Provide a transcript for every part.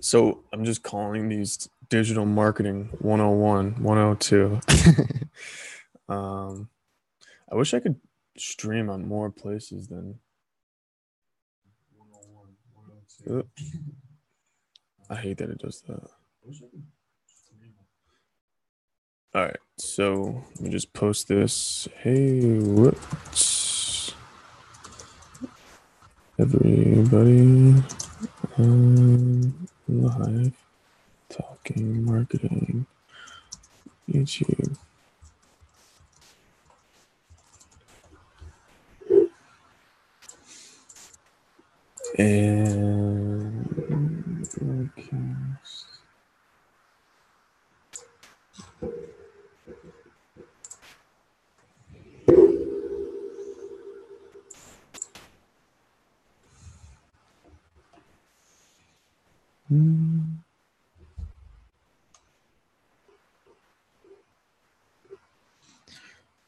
So I'm just calling these digital marketing 101, 102. um, I wish I could stream on more places than 101, 102. I hate that it does that. All right, so let me just post this. Hey, whoops. Everybody, live talking marketing, YouTube. And broadcast.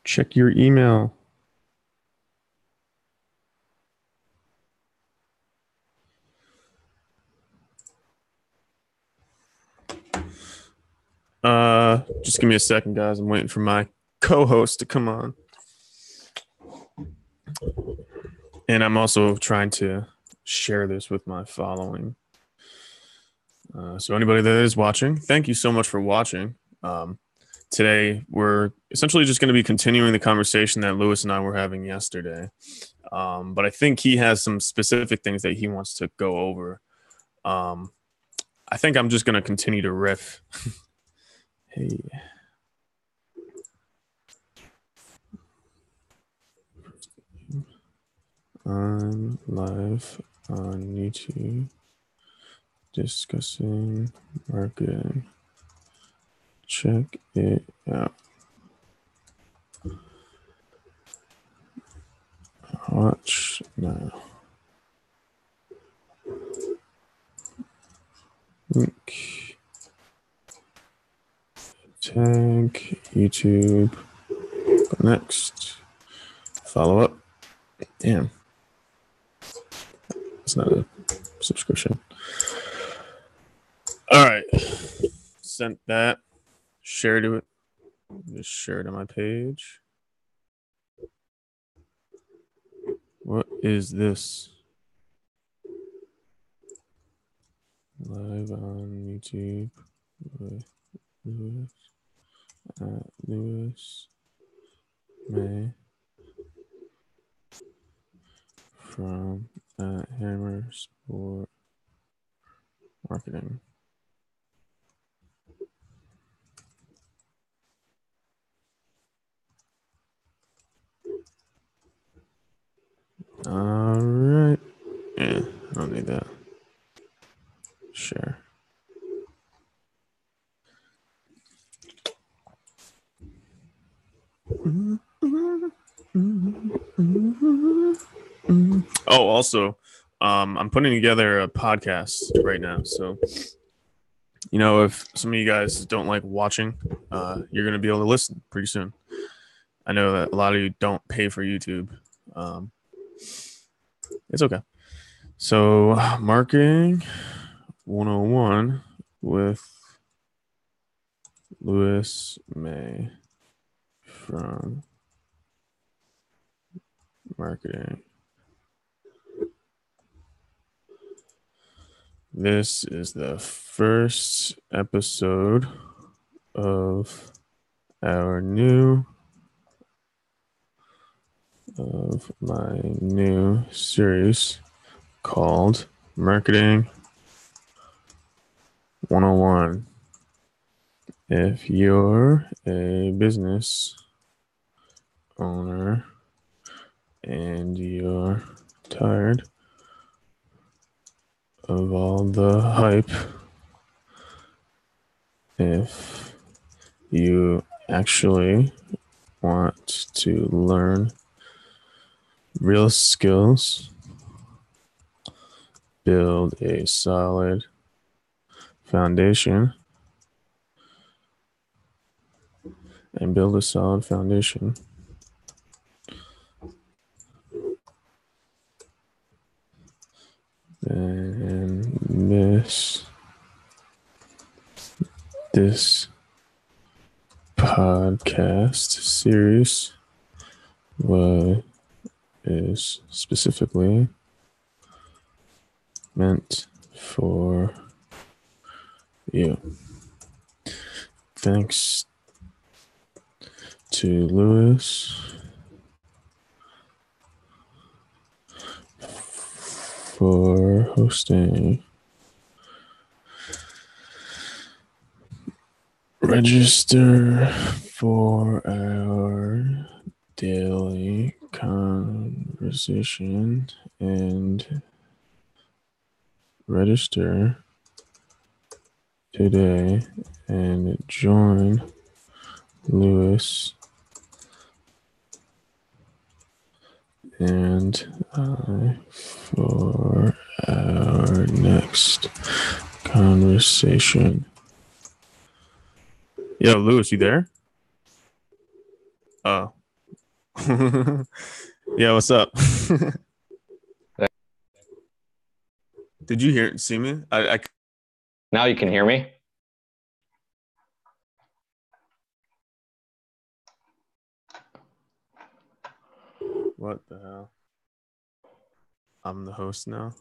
Check your email. Just give me a second, guys. I'm waiting for my co-host to come on. And I'm also trying to share this with my following. So anybody that is watching, thank you so much for watching. Today, we're essentially just going to be continuing the conversation that Lewis and I were having yesterday. But I think he has some specific things that he wants to go over. I think I'm just going to continue to riff. Hey. I'm live on YouTube discussing marketing. Check it out. Watch now. Link. Tag YouTube. Go next. Follow up. Damn. It's not a subscription. All right. Sent that. Share to it. Just share to my page. What is this? Live on YouTube with Lewis at Lewis May from Hammer Sport Marketing. All right. Yeah, I don't need that. Share. Oh, also, I'm putting together a podcast right now. So, if some of you guys don't like watching, you're going to be able to listen pretty soon. I know that a lot of you don't pay for YouTube. It's okay. So, marketing 101 with Lewis May from marketing. This is the first episode of my new series called Marketing 101. If you're a business owner and you're tired of all the hype, if you actually want to learn real skills, build a solid foundation, and build a solid foundation, then this this podcast series is specifically meant for you. Thanks to Lewis for hosting. Register for our daily conversation and register today and join Lewis and I for our next conversation. Yo, Lewis, you there? Oh. Yeah, what's up? Did you see me? Now you can hear me? What the hell? I'm the host now?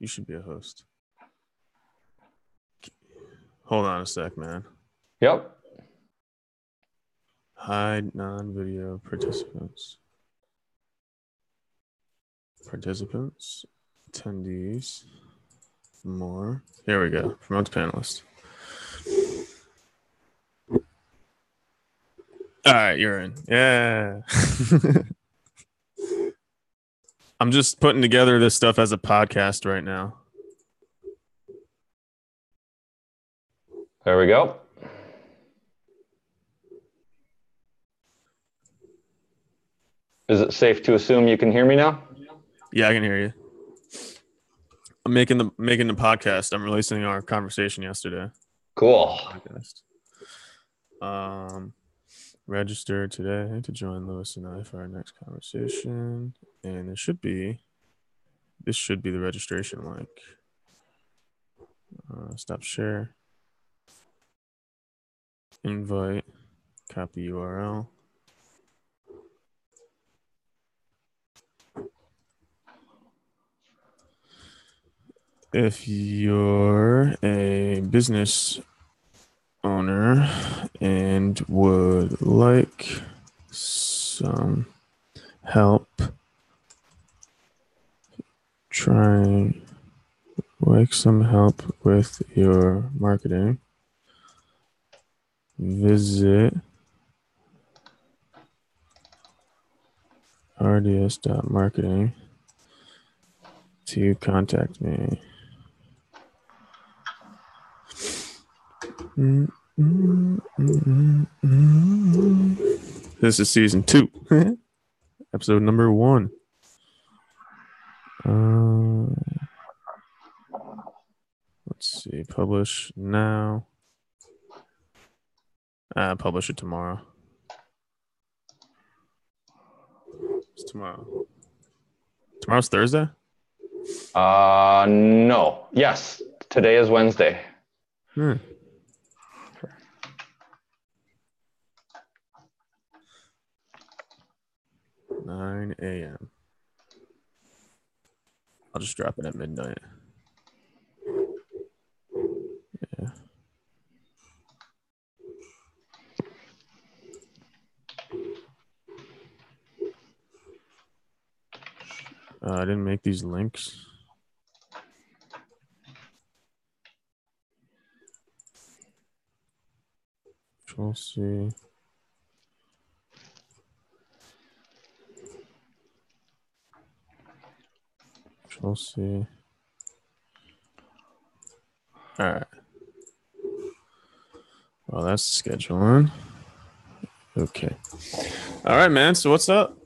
You should be a host. Hold on a sec, man. Yep. Hide non-video participants. Attendees, more. Here we go. Promote panelist. All right, you're in. Yeah. I'm just putting together this stuff as a podcast right now. There we go. Is it safe to assume you can hear me now? Yeah, I can hear you. I'm making the podcast. I'm releasing our conversation yesterday. Cool. Podcast. Register today to join Lewis and I for our next conversation. And this should be the registration link. Stop share. Invite. Copy URL. If you're a business owner and would like some help with your marketing, visit rds.marketing to contact me. This is season 2, episode number 1. Let's see. Publish now. Publish it tomorrow. It's tomorrow. Tomorrow's Thursday? No. Yes. Today is Wednesday. 9 a.m. I'll just drop it at midnight. Yeah. I didn't make these links. Control C. Control C. All right. Well, that's scheduling. Okay. All right, man. So what's up?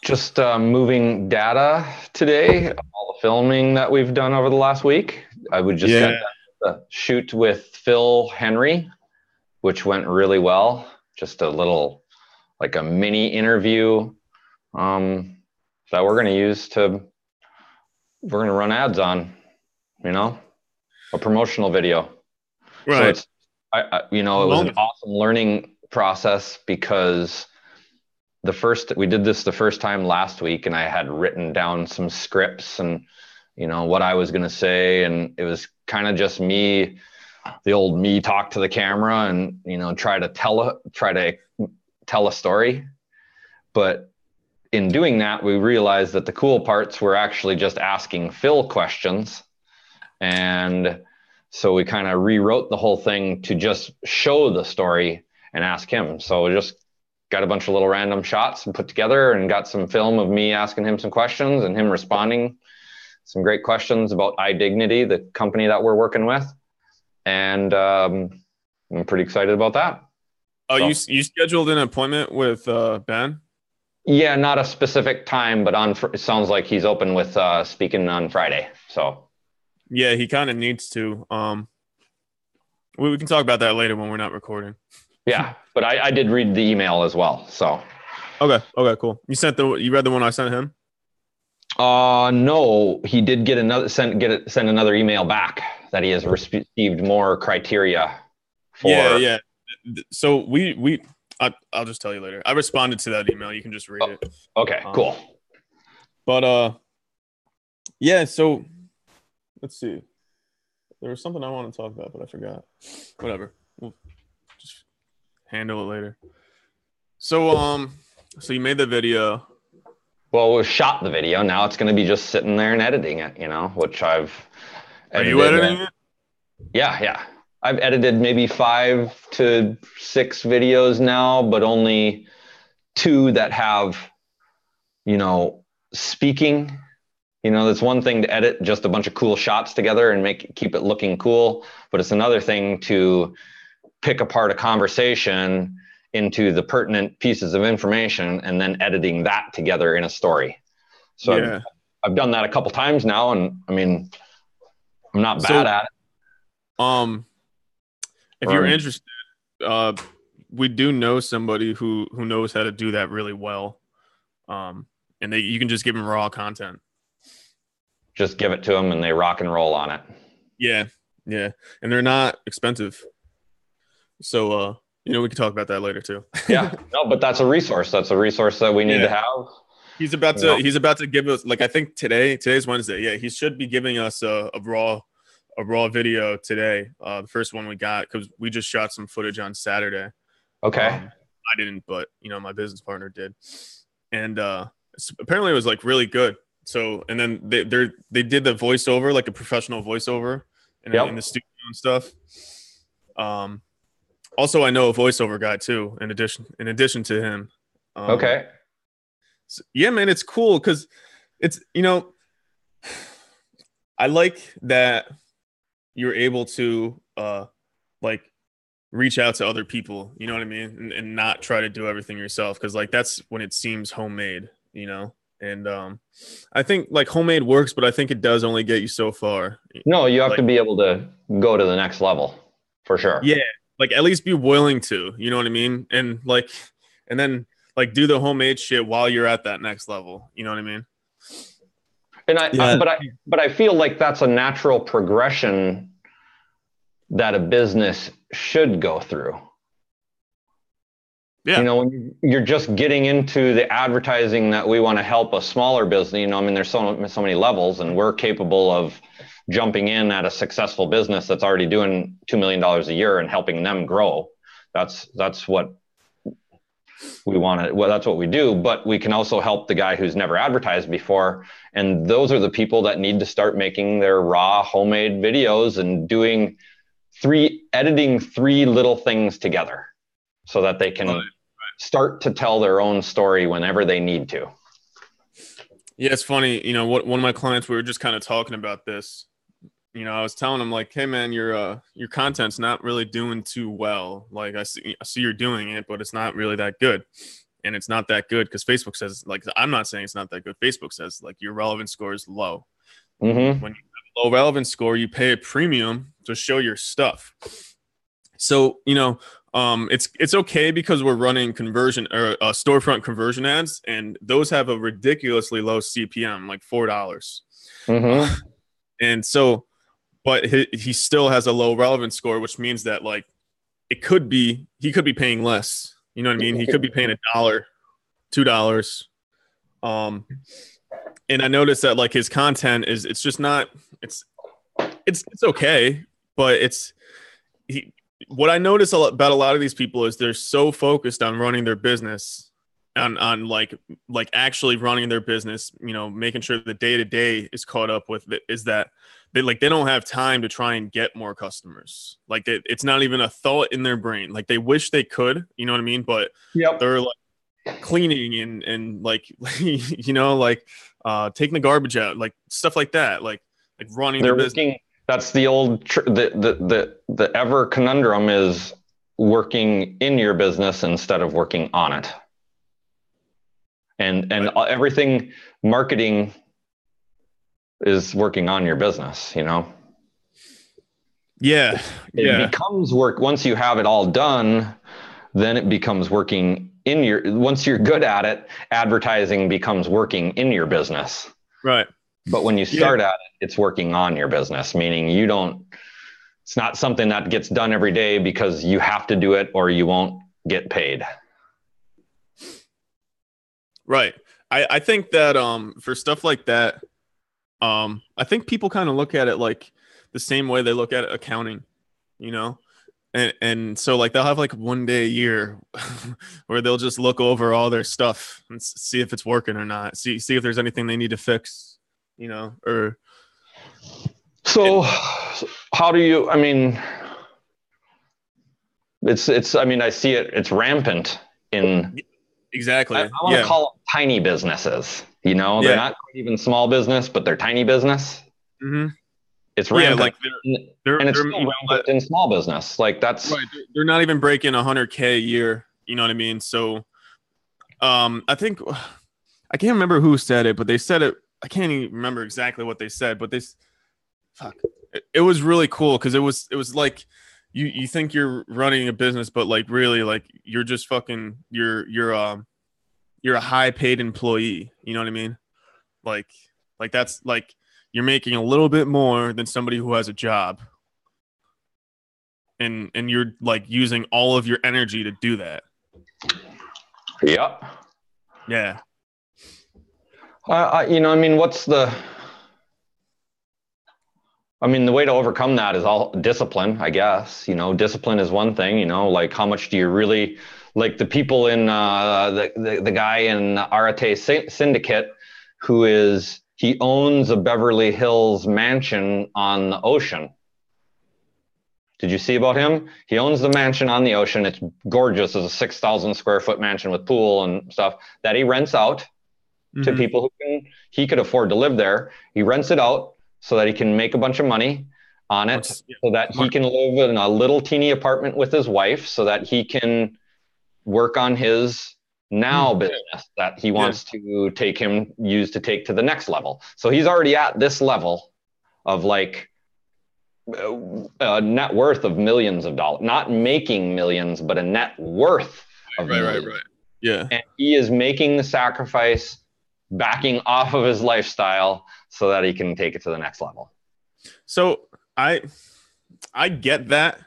Just moving data today. All the filming that we've done over the last week. I would just got the shoot with Phil Henry, which went really well. Just a little, like a mini interview that we're going to use we're going to run ads on, you know? a promotional video. Right. So it's, it was an awesome learning process because we did this the first time last week, and I had written down some scripts and, what I was going to say. And it was kind of just me, the old me talk to the camera and, try to tell a story. But in doing that, we realized that the cool parts were actually just asking Phil questions. And so we kind of rewrote the whole thing to just show the story and ask him. So we just got a bunch of little random shots and put together and got some film of me asking him some questions and him responding some great questions about iDignity, the company that we're working with. And I'm pretty excited about that. Oh, so, you scheduled an appointment with Ben? Yeah, not a specific time, but it sounds like he's open with speaking on Friday. So yeah, he kind of needs to. We can talk about that later when we're not recording. Yeah, but I did read the email as well. So okay, cool. You read the one I sent him? No, he did send another email back that he has received more criteria for. Yeah. So I'll just tell you later. I responded to that email. You can just read it. Okay, cool. But yeah. So let's see. There was something I want to talk about, but I forgot. Whatever. We'll just handle it later. So you made the video. Well, we shot the video. Now it's going to be just sitting there and editing it, which I've edited. Are you editing it? Yeah. I've edited maybe 5 to 6 videos now, but only 2 that have, speaking. That's one thing to edit just a bunch of cool shots together and keep it looking cool. But it's another thing to pick apart a conversation into the pertinent pieces of information and then editing that together in a story. So yeah. I've done that a couple times now, and I mean, I'm not bad at it. If you're interested, we do know somebody who knows how to do that really well. And you can just give them raw content. Just give it to them and they rock and roll on it. Yeah. And they're not expensive. So, we can talk about that later too. Yeah, no, but that's a resource. That's a resource that we need to have. He's about to give us, like, I think today's Wednesday. Yeah. He should be giving us a raw video today. The first one we got, cause we just shot some footage on Saturday. Okay. I didn't, but my business partner did. And, apparently it was like really good. So, and then they did the voiceover, like a professional voiceover in the studio and stuff. Also, I know a voiceover guy too. In addition to him. Okay. So, yeah, man, it's cool because it's I like that you're able to like reach out to other people. You know what I mean, and not try to do everything yourself because like that's when it seems homemade. And I think like homemade works, but I think it does only get you so far. No, you have to be able to go to the next level for sure. Yeah. Like at least be willing to, you know what I mean? And then like do the homemade shit while you're at that next level. You know what I mean? And but I feel like that's a natural progression that a business should go through. Yeah. When you're just getting into the advertising that we want to help a smaller business, there's so many levels, and we're capable of jumping in at a successful business that's already doing $2 million a year and helping them grow. That's what we want to, well, that's what we do, but we can also help the guy who's never advertised before. And those are the people that need to start making their raw homemade videos and editing 3 little things together so that they can start to tell their own story whenever they need to. Yeah, it's funny. One of my clients, we were just kind of talking about this. I was telling him like, hey man, your content's not really doing too well. Like I see you're doing it, but it's not really that good. And it's not that good because Facebook says, like, I'm not saying it's not that good. Facebook says like your relevance score is low. Mm-hmm. When you have a low relevance score, you pay a premium to show your stuff. So, it's okay because we're running conversion or storefront conversion ads, and those have a ridiculously low CPM, like $4. Mm-hmm. And so but he still has a low relevance score, which means that like he could be paying less. You know what I mean? He could be paying $1, $2. And I noticed that like his content it's just not it's okay, but what I notice about a lot of these people is they're so focused on running their business, on like actually running their business, you know, making sure the day to day is caught up with it, is that they don't have time to try and get more customers. Like it's not even a thought in their brain. Like they wish they could, you know what I mean? But they're like cleaning and like, you know, like taking the garbage out, like stuff like that, like running their business. That's the old the ever conundrum is working in your business instead of working on it. And everything marketing is working on your business, you know? Yeah. It becomes work. Once you have it all done, then it becomes working once you're good at it, advertising becomes working in your business. Right. But when you start at it, it's working on your business, meaning it's not something that gets done every day because you have to do it or you won't get paid. Right. I think that for stuff like that, I think people kind of look at it like the same way they look at accounting, you know? And so like they'll have like one day a year where they'll just look over all their stuff and see if it's working or not. See if there's anything they need to fix, you know, or. So how do you, I mean, I mean, I see it's rampant in. Exactly. I want to call them tiny businesses, you know, they're not even small business, but they're tiny business. Mm-hmm. It's rampant. Like and it's still rampant in small business. Like that's right. They're not even breaking 100K a year. You know what I mean? So, I think I can't remember who said it, but they said it. I can't even remember exactly what they said, but it was really cool because it was like you think you're running a business, but like really like you're just fucking you're a high paid employee. You know what I mean? Like that's like you're making a little bit more than somebody who has a job. And you're like using all of your energy to do that. Yep. Yeah. You know, I mean, the way to overcome that is all discipline, I guess. You know, discipline is one thing, you know, like how much do you really, like the people in the guy in Arate Syndicate he owns a Beverly Hills mansion on the ocean. Did you see about him? He owns the mansion on the ocean. It's gorgeous. It's a 6,000 square foot mansion with pool and stuff that he rents out to people he could afford to live there. He rents it out so that he can make a bunch of money on it, so that he can live in a little teeny apartment with his wife, so that he can work on his business that he wants to use to take to the next level. So he's already at this level of like a net worth of millions of dollars, not making millions, but a net worth of millions. Right. Yeah. And he is making the sacrifice, backing off of his lifestyle so that he can take it to the next level. So I get that,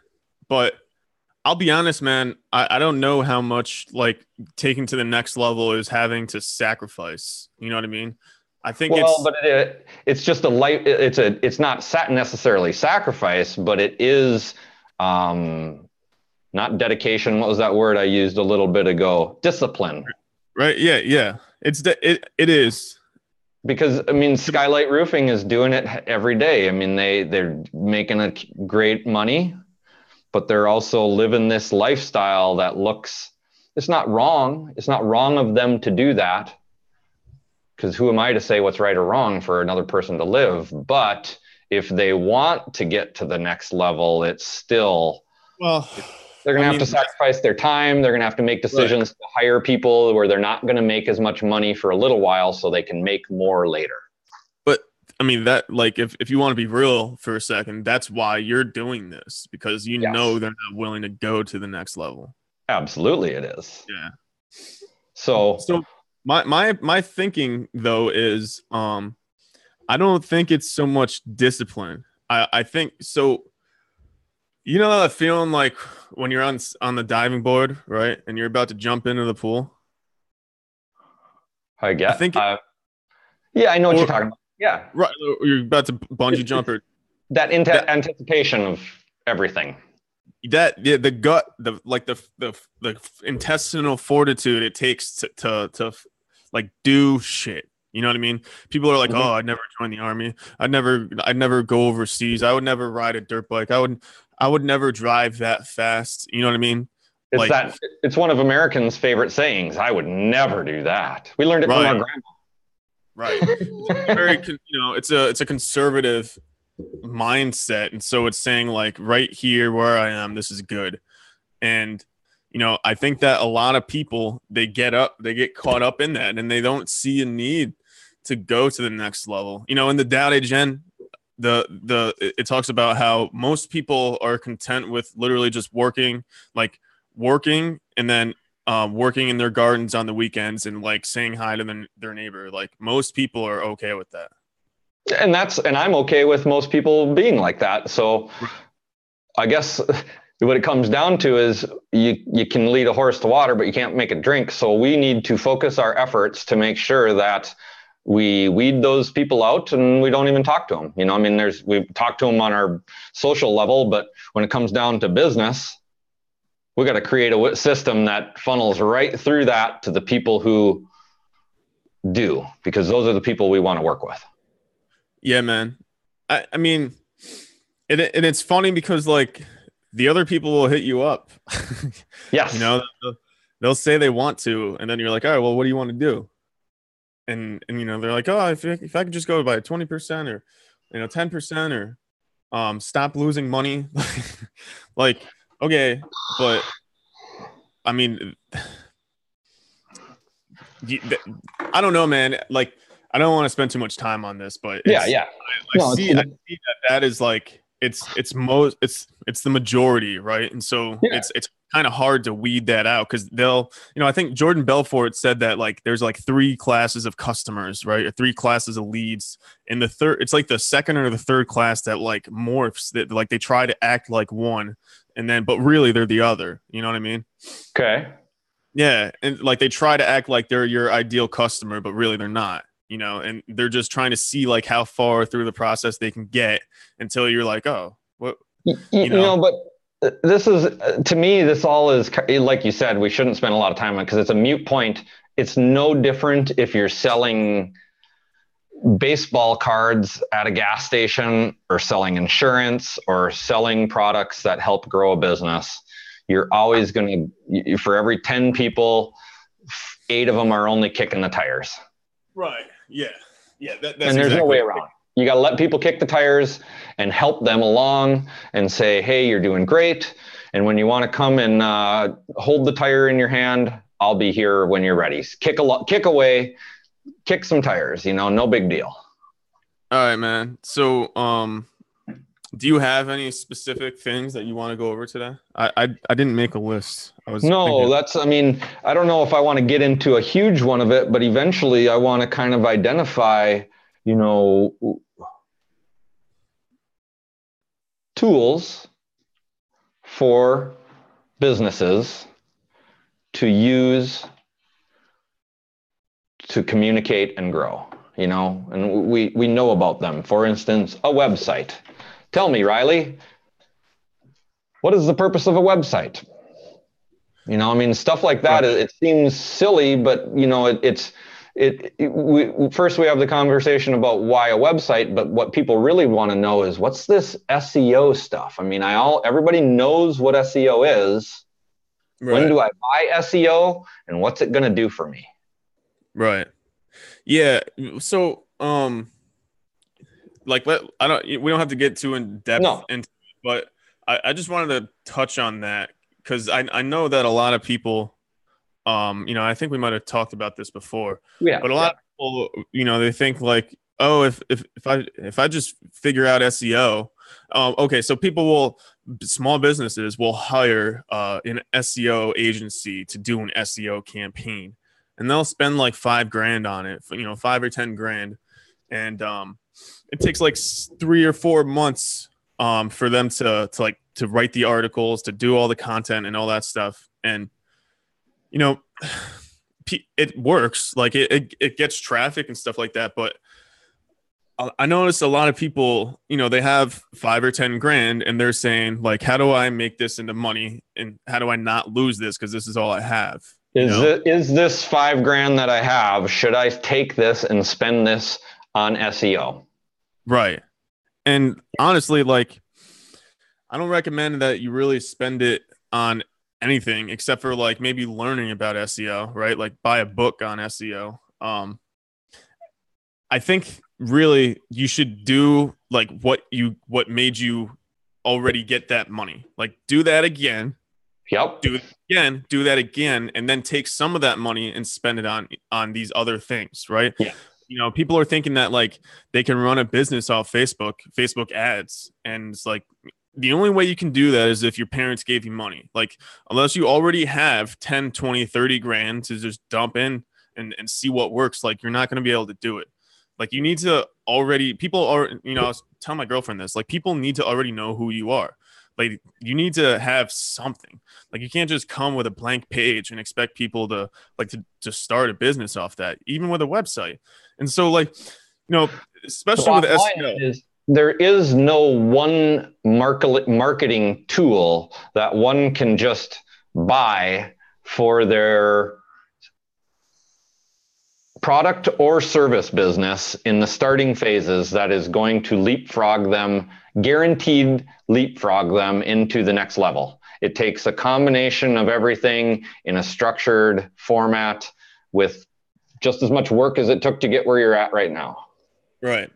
but I'll be honest, man, I don't know how much like taking to the next level is having to sacrifice. You know what I mean? I think it's just a life. It's not necessarily sacrifice, but it is not dedication. What was that word I used a little bit ago? Discipline. Right. Yeah. It is. Because I mean, Skylight Roofing is doing it every day. I mean, they're making a great money, but they're also living this lifestyle that it's not wrong. It's not wrong of them to do that. Because who am I to say what's right or wrong for another person to live? But if they want to get to the next level, it's still, they're going to have to sacrifice their time. They're going to have to make decisions to hire people where they're not going to make as much money for a little while so they can make more later. But I mean, that like, if you want to be real for a second, that's why you're doing this, because you know they're not willing to go to the next level. Absolutely it is. Yeah. So my thinking though is I don't think it's so much discipline. I think so. You know that feeling like when you're on the diving board, right? And you're about to jump into the pool. I I get. think, Yeah, I know what or you're talking about. Yeah, right, or you're about to bungee jump, or that that anticipation of everything. yeah, the gut, the intestinal fortitude it takes to like do shit. You know what I mean? People are like, Mhm. "Oh, I'd never join the army. I'd never go overseas. I would never ride a dirt bike. I would never drive that fast." You know what I mean? It's Like, that. It's one of Americans' favorite sayings. I would never do that. We learned it from right, our right. It's grandma. very, it's a conservative mindset, and so it's saying like, right here where I am, this is good. And I think that a lot of people they get caught up in that, and they don't see a need to go to the next level. In the Tao Te Ching, it talks about how most people are content with literally just working and then working in their gardens on the weekends and like saying hi to their neighbor. Like most people are okay with that. And I'm okay with most people being like that. So I guess what it comes down to is you can lead a horse to water, but you can't make it drink. So we need to focus our efforts to make sure that we weed those people out and we don't even talk to them. I mean, we've talked to them on our social level, but when it comes down to business, we got to create a system that funnels right through that to the people who do, because those are the people we want to work with. Yeah, man. I mean, and it's funny because like the other people will hit you up. Yes. They'll say they want to, and then you're like, all right, well, what do you want to do? And they're like, oh, if I could just go by 20% or 10% or stop losing money. Like, okay, but I mean, I don't know, man. Like, I don't want to spend too much time on this, but Yeah. I see that is like it's the majority, right? And so Yeah. it's kind of hard to weed that out because they'll, I think Jordan Belfort said that like there's like three classes of customers, right? Or three classes of leads. And the third, it's like the second or the third class that like morphs, that like they try to act like one, and then but really they're the other. You know what I mean? Okay. Yeah, and like they try to act like they're your ideal customer, but really they're not. And they're just trying to see like how far through the process they can get until you're like, oh, what, but this is to me, this all is like you said, we shouldn't spend a lot of time on it because it's a mute point. It's no different if you're selling baseball cards at a gas station or selling insurance or selling products that help grow a business. You're always going to, for every 10 people, 8 of them are only kicking the tires. Right. Yeah. Yeah. That's and there's exactly no way around. You got to let people kick the tires and help them along and say, hey, you're doing great. And when you want to come and hold the tire in your hand, I'll be here when you're ready. Kick away, kick some tires, no big deal. All right, man. So, do you have any specific things that you want to go over today? I didn't make a list. I don't know if I want to get into a huge one of it, but eventually I want to kind of identify, tools for businesses to use to communicate and grow, and we know about them. For instance, a website. Tell me, Riley, what is the purpose of a website? Stuff like that. Right. It seems silly, but first we have the conversation about why a website, but what people really want to know is what's this SEO stuff? Everybody knows what SEO is. Right. When do I buy SEO and what's it going to do for me? Right. Yeah. So, we don't have to get too in depth into it, but I just wanted to touch on that because I know that a lot of people, I think we might have talked about this before, but a lot of people, they think like, oh, if I just figure out SEO, okay, so small businesses will hire an SEO agency to do an SEO campaign, and they'll spend like $5,000 on it, $5 or $10,000, and it takes like 3 or 4 months for them to write the articles, to do all the content and all that stuff. And you know, it works, like it gets traffic and stuff like that. But I noticed a lot of people, they have 5 or 10 grand and they're saying like, how do I make this into money and how do I not lose this? Cause this is all I have. Is this 5 grand that I have? Should I take this and spend this on SEO? Right. And honestly, like, I don't recommend that you really spend it on anything except for like maybe learning about SEO, right? Like buy a book on SEO. I think really you should do like what made you already get that money. Like do that again. Yep. Do that again, and then take some of that money and spend it on these other things, right? Yeah. People are thinking that like they can run a business off Facebook ads, and it's like the only way you can do that is if your parents gave you money. Like unless you already have 10, 20, 30 grand to just dump in and see what works, like you're not going to be able to do it. Like you need to already, people are, I was telling my girlfriend this, like people need to already know who you are. Like you need to have something. Like you can't just come with a blank page and expect people to start a business off that, even with a website. And so like, especially with SEO, there is no one marketing tool that one can just buy for their product or service business in the starting phases that is going to guaranteed leapfrog them into the next level. It takes a combination of everything in a structured format with just as much work as it took to get where you're at right now. Right.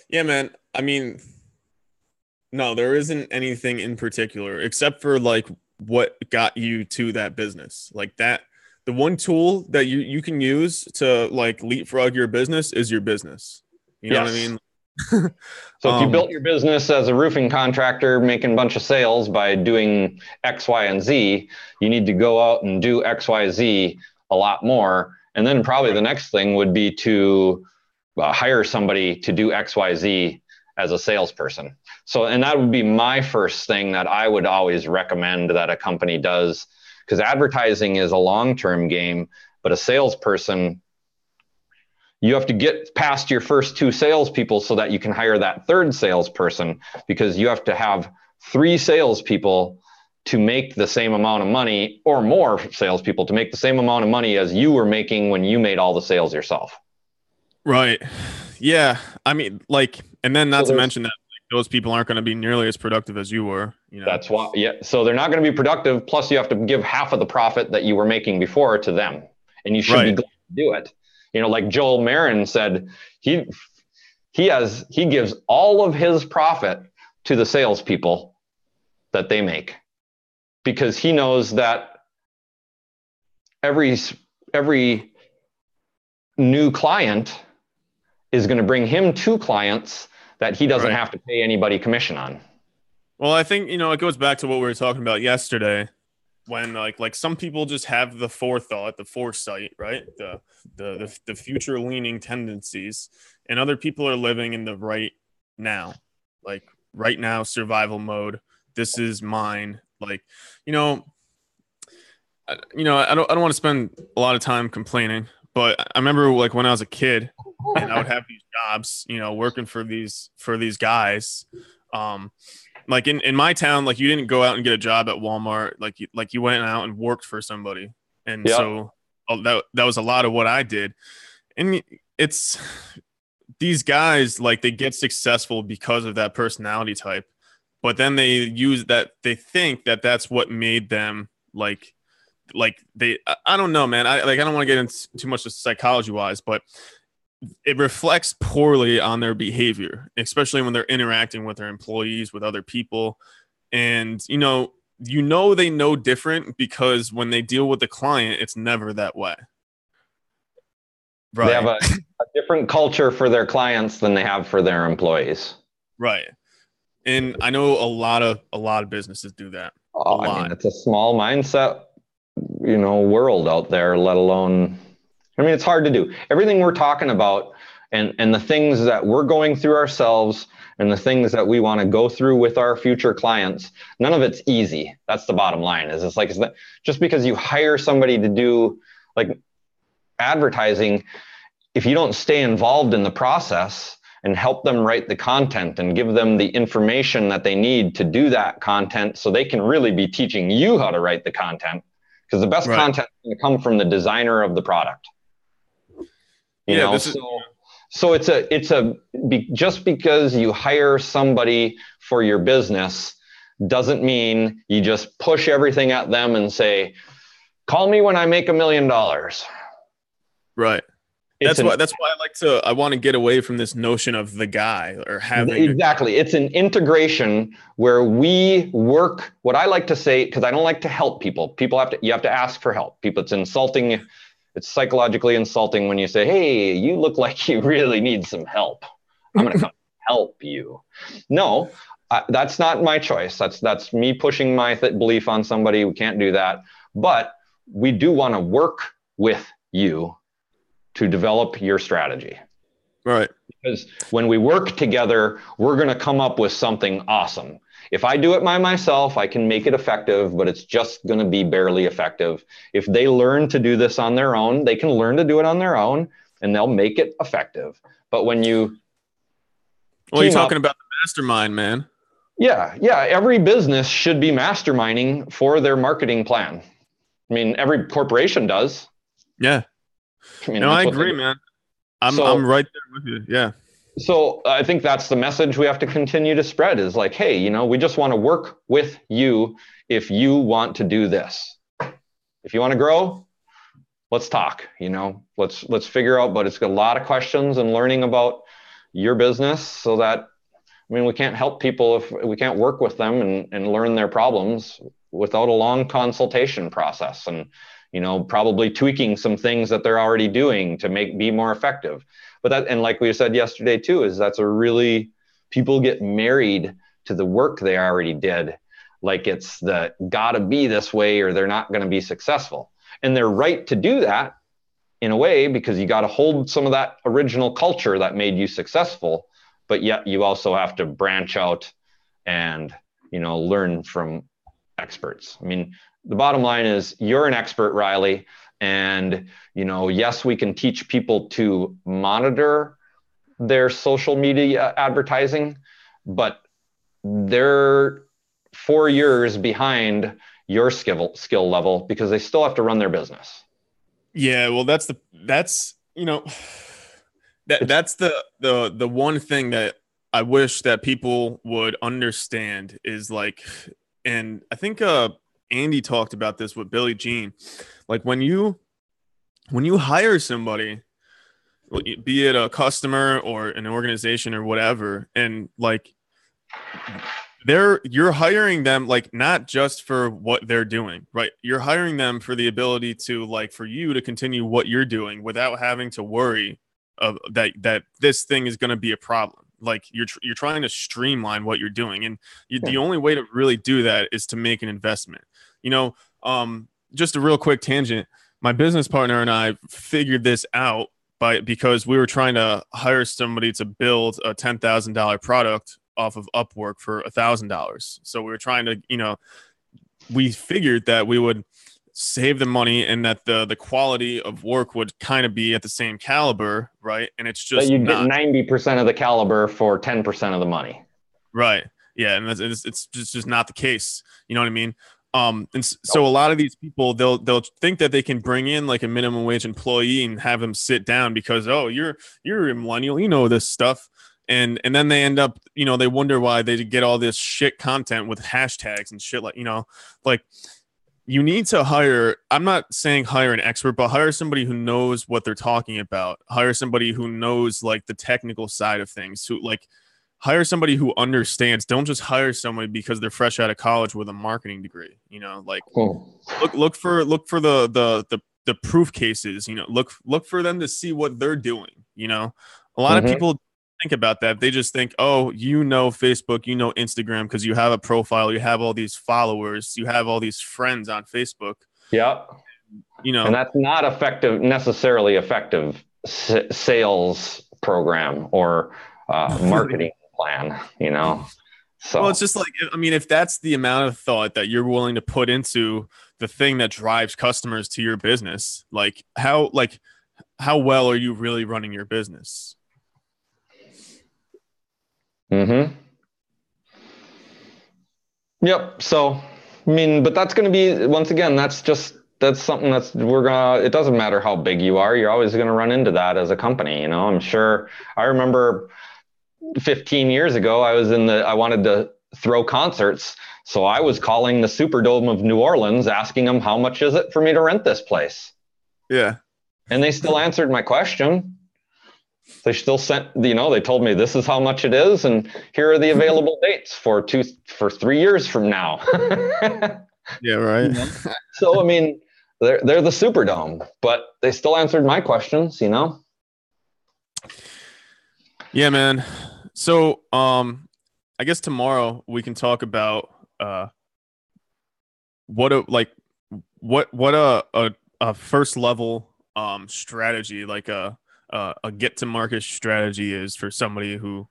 Yeah, man. I mean, no, there isn't anything in particular except for like what got you to that business. Like that, the one tool that you can use to like leapfrog your business is your business. You know what I mean? So if you built your business as a roofing contractor making a bunch of sales by doing X, Y, and Z, you need to go out and do X, Y, Z a lot more. And then probably the next thing would be to hire somebody to do X, Y, Z as a salesperson. So, and that would be my first thing that I would always recommend that a company does, because advertising is a long-term game, but a salesperson, you have to get past your first 2 salespeople so that you can hire that 3rd salesperson, because you have to have 3 salespeople to make the same amount of money, or more salespeople to make the same amount of money as you were making when you made all the sales yourself. Right. Yeah. I mean, like, and then not to mention that like, those people aren't going to be nearly as productive as you were. That's why. Yeah. So they're not going to be productive. Plus, you have to give half of the profit that you were making before to them, and you should be glad to do it. Like Joel Marin said, he gives all of his profit to the salespeople that they make, because he knows that every new client is going to bring him 2 clients that he doesn't have to pay anybody commission on. Well, I think, it goes back to what we were talking about yesterday, when like some people just have the forethought, the foresight, right? The future leaning tendencies, and other people are living in the right now, like right now survival mode. This is mine. Like, I don't want to spend a lot of time complaining, but I remember like when I was a kid and I would have these jobs, working for these guys. Like in my town, like you didn't go out and get a job at Walmart. Like you went out and worked for somebody. And so that was a lot of what I did. And it's these guys, like they get successful because of that personality type, but then they use that. They think that that's what made them like they, I don't know, man. I don't want to get into too much of psychology wise, but it reflects poorly on their behavior, especially when they're interacting with their employees, with other people. And, they know different, because when they deal with the client, it's never that way. Right. They have a different culture for their clients than they have for their employees. Right. And I know a lot of businesses do that. I mean, it's a small mindset, world out there, let alone, I mean, it's hard to do. Everything we're talking about And the things that we're going through ourselves and the things that we want to go through with our future clients, none of it's easy. That's the bottom line. Is it's like, just because you hire somebody to do like advertising, if you don't stay involved in the process and help them write the content and give them the information that they need to do that content, so they can really be teaching you how to write the content, because the best content is going to come from the designer of the product. So just because you hire somebody for your business doesn't mean you just push everything at them and say, call me when I make $1 million. Right. That's why I want to get away from this notion of the guy or having. Exactly. It's an integration where we work. What I like to say, because I don't like to help people. You have to ask for help. It's insulting. It's psychologically insulting when you say, hey, you look like you really need some help. I'm going to come help you. No, that's not my choice. That's me pushing my belief on somebody. We can't do that. But we do want to work with you to develop your strategy. Right. Because when we work together, we're going to come up with something awesome. If I do it by myself, I can make it effective, but it's just going to be barely effective. If they learn to do this on their own, they can learn to do it on their own and they'll make it effective. But when you... Well, you're talking about the mastermind, man. Yeah. Every business should be masterminding for their marketing plan. I mean, every corporation does. Yeah. I agree, man. I'm right there with you. Yeah. So I think that's the message we have to continue to spread is like, hey, we just want to work with you if you want to do this. If you want to grow, let's talk, let's figure out, but it's got a lot of questions and learning about your business so that, we can't help people if we can't work with them and learn their problems without a long consultation process and, probably tweaking some things that they're already doing to be more effective. But and like we said yesterday too, is people get married to the work they already did. Like it's gotta be this way or they're not going to be successful. And they're right to do that in a way, because you got to hold some of that original culture that made you successful, but yet you also have to branch out and, learn from experts. The bottom line is you're an expert, Riley. And, yes, we can teach people to monitor their social media advertising, but they're 4 years behind your skill level because they still have to run their business. Yeah. Well, that's the one thing that I wish that people would understand is like, and I think, Andy talked about this with Billie Jean. Like when you hire somebody, be it a customer or an organization or whatever, and like you're hiring them like not just for what they're doing, right? You're hiring them for the ability to like for you to continue what you're doing without having to worry that this thing is going to be a problem. Like you're trying to streamline what you're doing, and the only way to really do that is to make an investment. Just a real quick tangent. My business partner and I figured this out because we were trying to hire somebody to build a $10,000 product off of Upwork for $1,000. So we were trying to, we figured that we would save the money and that the quality of work would kind of be at the same caliber, right? And it's just you get 90% of the caliber for 10% of the money, right? Yeah, and it's just not the case. You know what I mean? So a lot of these people, they'll think that they can bring in like a minimum wage employee and have them sit down because, you're a millennial, this stuff. And then they end up, they wonder why they get all this shit content with hashtags and shit like you need to hire, I'm not saying hire an expert, but hire somebody who knows what they're talking about. Hire somebody who knows like the technical side of things, hire somebody who understands. Don't just hire somebody because they're fresh out of college with a marketing degree. Look for the proof cases. Look for them to see what they're doing. A lot of people think about that. They just think, Facebook, Instagram because you have a profile, you have all these followers, you have all these friends on Facebook. Yeah, and that's not necessarily effective sales program or marketing plan, So Well, it's just like, I mean, if that's the amount of thought that you're willing to put into the thing that drives customers to your business, how well are you really running your business? Mm-hmm. Yep. So, I mean, but that's going to be, once again, that's something it doesn't matter how big you are. You're always going to run into that as a company. I'm sure I remember 15 years ago, I wanted to throw concerts. So I was calling the Superdome of New Orleans, asking them, how much is it for me to rent this place? Yeah. And they still answered my question. They still sent, they told me this is how much it is, and here are the available dates for 3 years from now. Yeah, right. So I mean, they're the Superdome, but they still answered my questions. Yeah, man. So, I guess tomorrow we can talk about what a first level strategy, like a get to market strategy is for somebody who,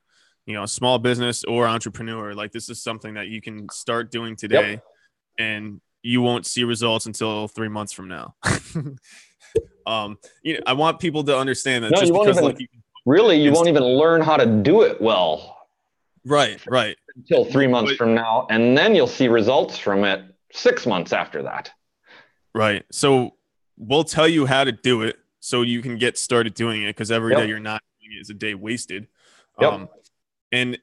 a small business or entrepreneur. Like, this is something that you can start doing today. Yep. And you won't see results until 3 months from now. I want people to understand that you won't even learn how to do it well. Right. Until 3 months from now, and then you'll see results from it 6 months after that. Right. So we'll tell you how to do it so you can get started doing it, because every day you're not doing it is a day wasted. Yep. And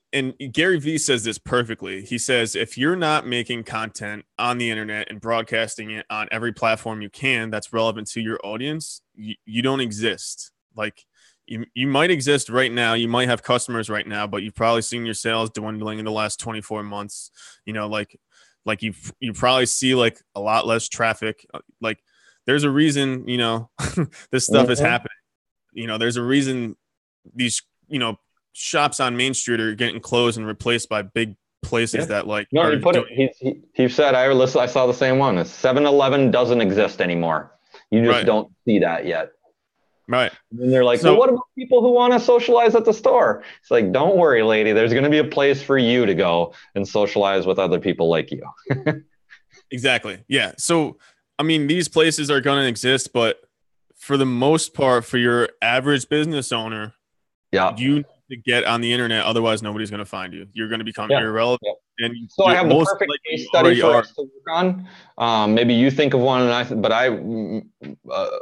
Gary Vee says this perfectly. He says, if you're not making content on the internet and broadcasting it on every platform you can that's relevant to your audience, you don't exist. Like, you might exist right now. You might have customers right now, but you've probably seen your sales dwindling in the last 24 months. Like you probably see like a lot less traffic. Like, there's a reason, this stuff is happening. There's a reason these, shops on Main Street are getting closed and replaced by big places that like. No, he put it. He said, I saw the same one. 7-Eleven doesn't exist anymore. You just don't see that yet. Right. And they're like, well, what about people who want to socialize at the store? It's like, don't worry, lady. There's going to be a place for you to go and socialize with other people like you. Exactly. Yeah. So, I mean, these places are going to exist, but for the most part, for your average business owner, you need to get on the internet. Otherwise, nobody's going to find you. You're going to become irrelevant. Yeah. And so I have the perfect case study for us to work on. Maybe you think of one,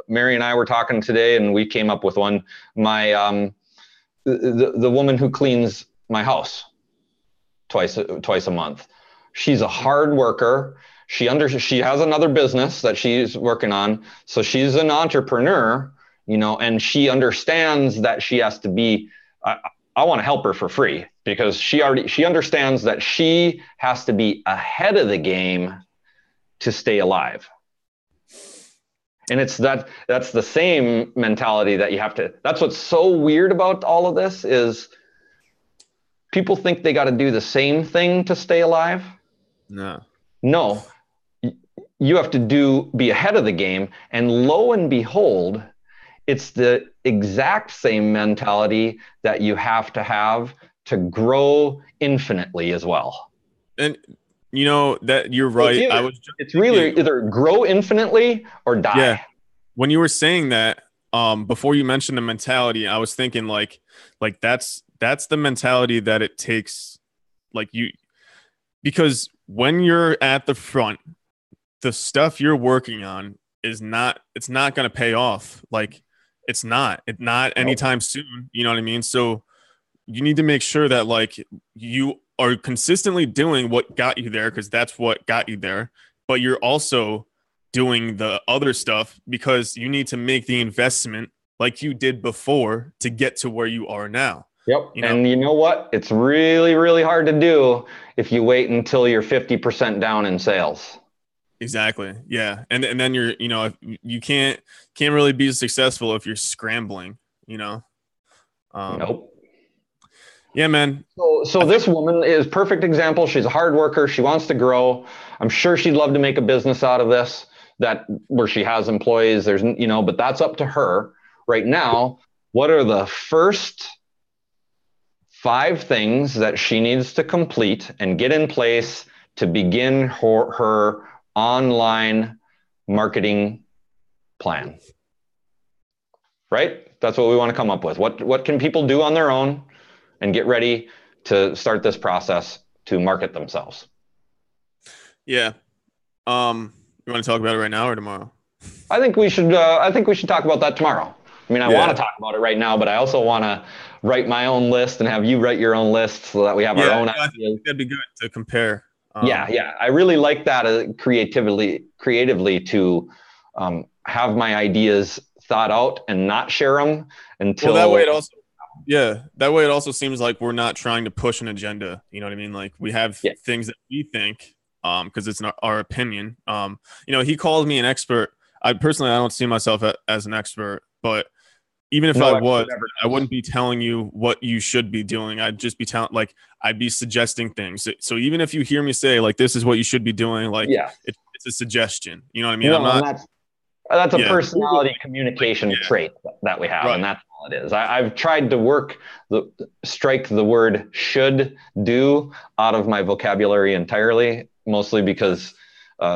Mary and I were talking today, and we came up with one. My the woman who cleans my house twice a month. She's a hard worker. She has another business that she's working on, so she's an entrepreneur, and she understands that she has to be. I want to help her for free, because she understands that she has to be ahead of the game to stay alive. And that's the same mentality that you have to. That's what's so weird about all of this is people think they got to do the same thing to stay alive. No, you have to be ahead of the game, and lo and behold, it's the exact same mentality that you have to grow infinitely as well. And that you're right. It's really either grow infinitely or die. Yeah. When you were saying that, before you mentioned the mentality, I was thinking like that's the mentality that it takes, because when you're at the front, the stuff you're working on it's not going to pay off. Like, it's not anytime soon. You know what I mean? So you need to make sure that like you are consistently doing what got you there, because that's what got you there. But you're also doing the other stuff because you need to make the investment like you did before to get to where you are now. Yep. And you know what? It's really, really hard to do if you wait until you're 50% down in sales. Exactly. Yeah. And then you're, you can't really be successful if you're scrambling, Nope. Yeah, man. So this woman is a perfect example. She's a hard worker. She wants to grow. I'm sure she'd love to make a business out of this, where she has employees. But that's up to her right now. what are the first 5 things that she needs to complete and get in place to begin her online marketing plan? Right? That's what we want to come up with. What can people do on their own and get ready to start this process to market themselves? Yeah. You want to talk about it right now or tomorrow? I think we should talk about that tomorrow. I mean, I want to talk about it right now, but I also want to write my own list and have you write your own list so that we have our own ideas. I think that'd be good to compare. Yeah. I really like that creatively to have my ideas thought out and not share them until. Well, that way it also seems like we're not trying to push an agenda. You know what I mean? Like we have things that we think, because it's not our opinion. He called me an expert. I don't see myself as an expert, but even if I was, I wouldn't be telling you what you should be doing. I'd just be I'd be suggesting things. So even if you hear me say like, this is what you should be doing, like it's a suggestion. You know what I mean? No, that's a personality communication trait that we have. Right. And that's all it is. I've tried to strike the word should do out of my vocabulary entirely, mostly because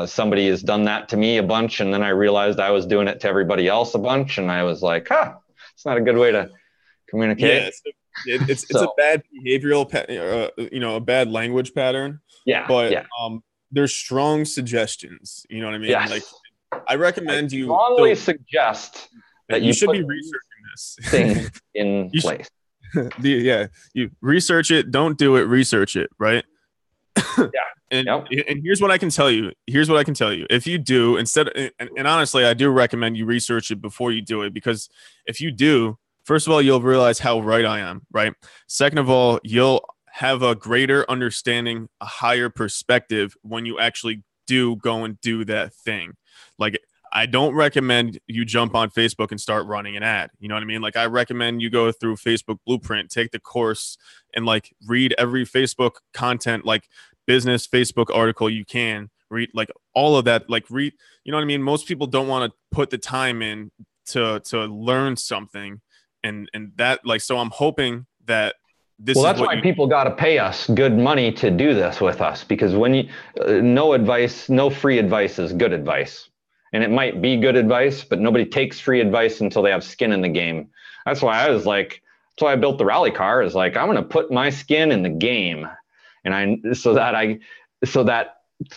somebody has done that to me a bunch. And then I realized I was doing it to everybody else a bunch. And I was like, it's not a good way to communicate. Yeah, it's a bad behavioral, a bad language pattern. Yeah. But there's strong suggestions. You know what I mean? Yes. Like I recommend you strongly suggest that you should be researching this thing in place. You research it. Don't do it. Research it. Right. And here's what I can tell you. If you do, and honestly, I do recommend you research it before you do it, because if you do, first of all, you'll realize how right I am, right? Second of all, you'll have a greater understanding, a higher perspective when you actually do go and do that thing. Like, I don't recommend you jump on Facebook and start running an ad. You know what I mean? Like, I recommend you go through Facebook Blueprint, take the course, and like read every Facebook content, like business Facebook article you can read, like all of that, like read, you know what I mean? Most people don't want to put the time in to learn something. And that, like, so I'm hoping that that's why people got to pay us good money to do this with us, because when you, no free advice is good advice. And it might be good advice, but nobody takes free advice until they have skin in the game. That's why that's why I built the rally car, is like, I'm going to put my skin in the game. And so that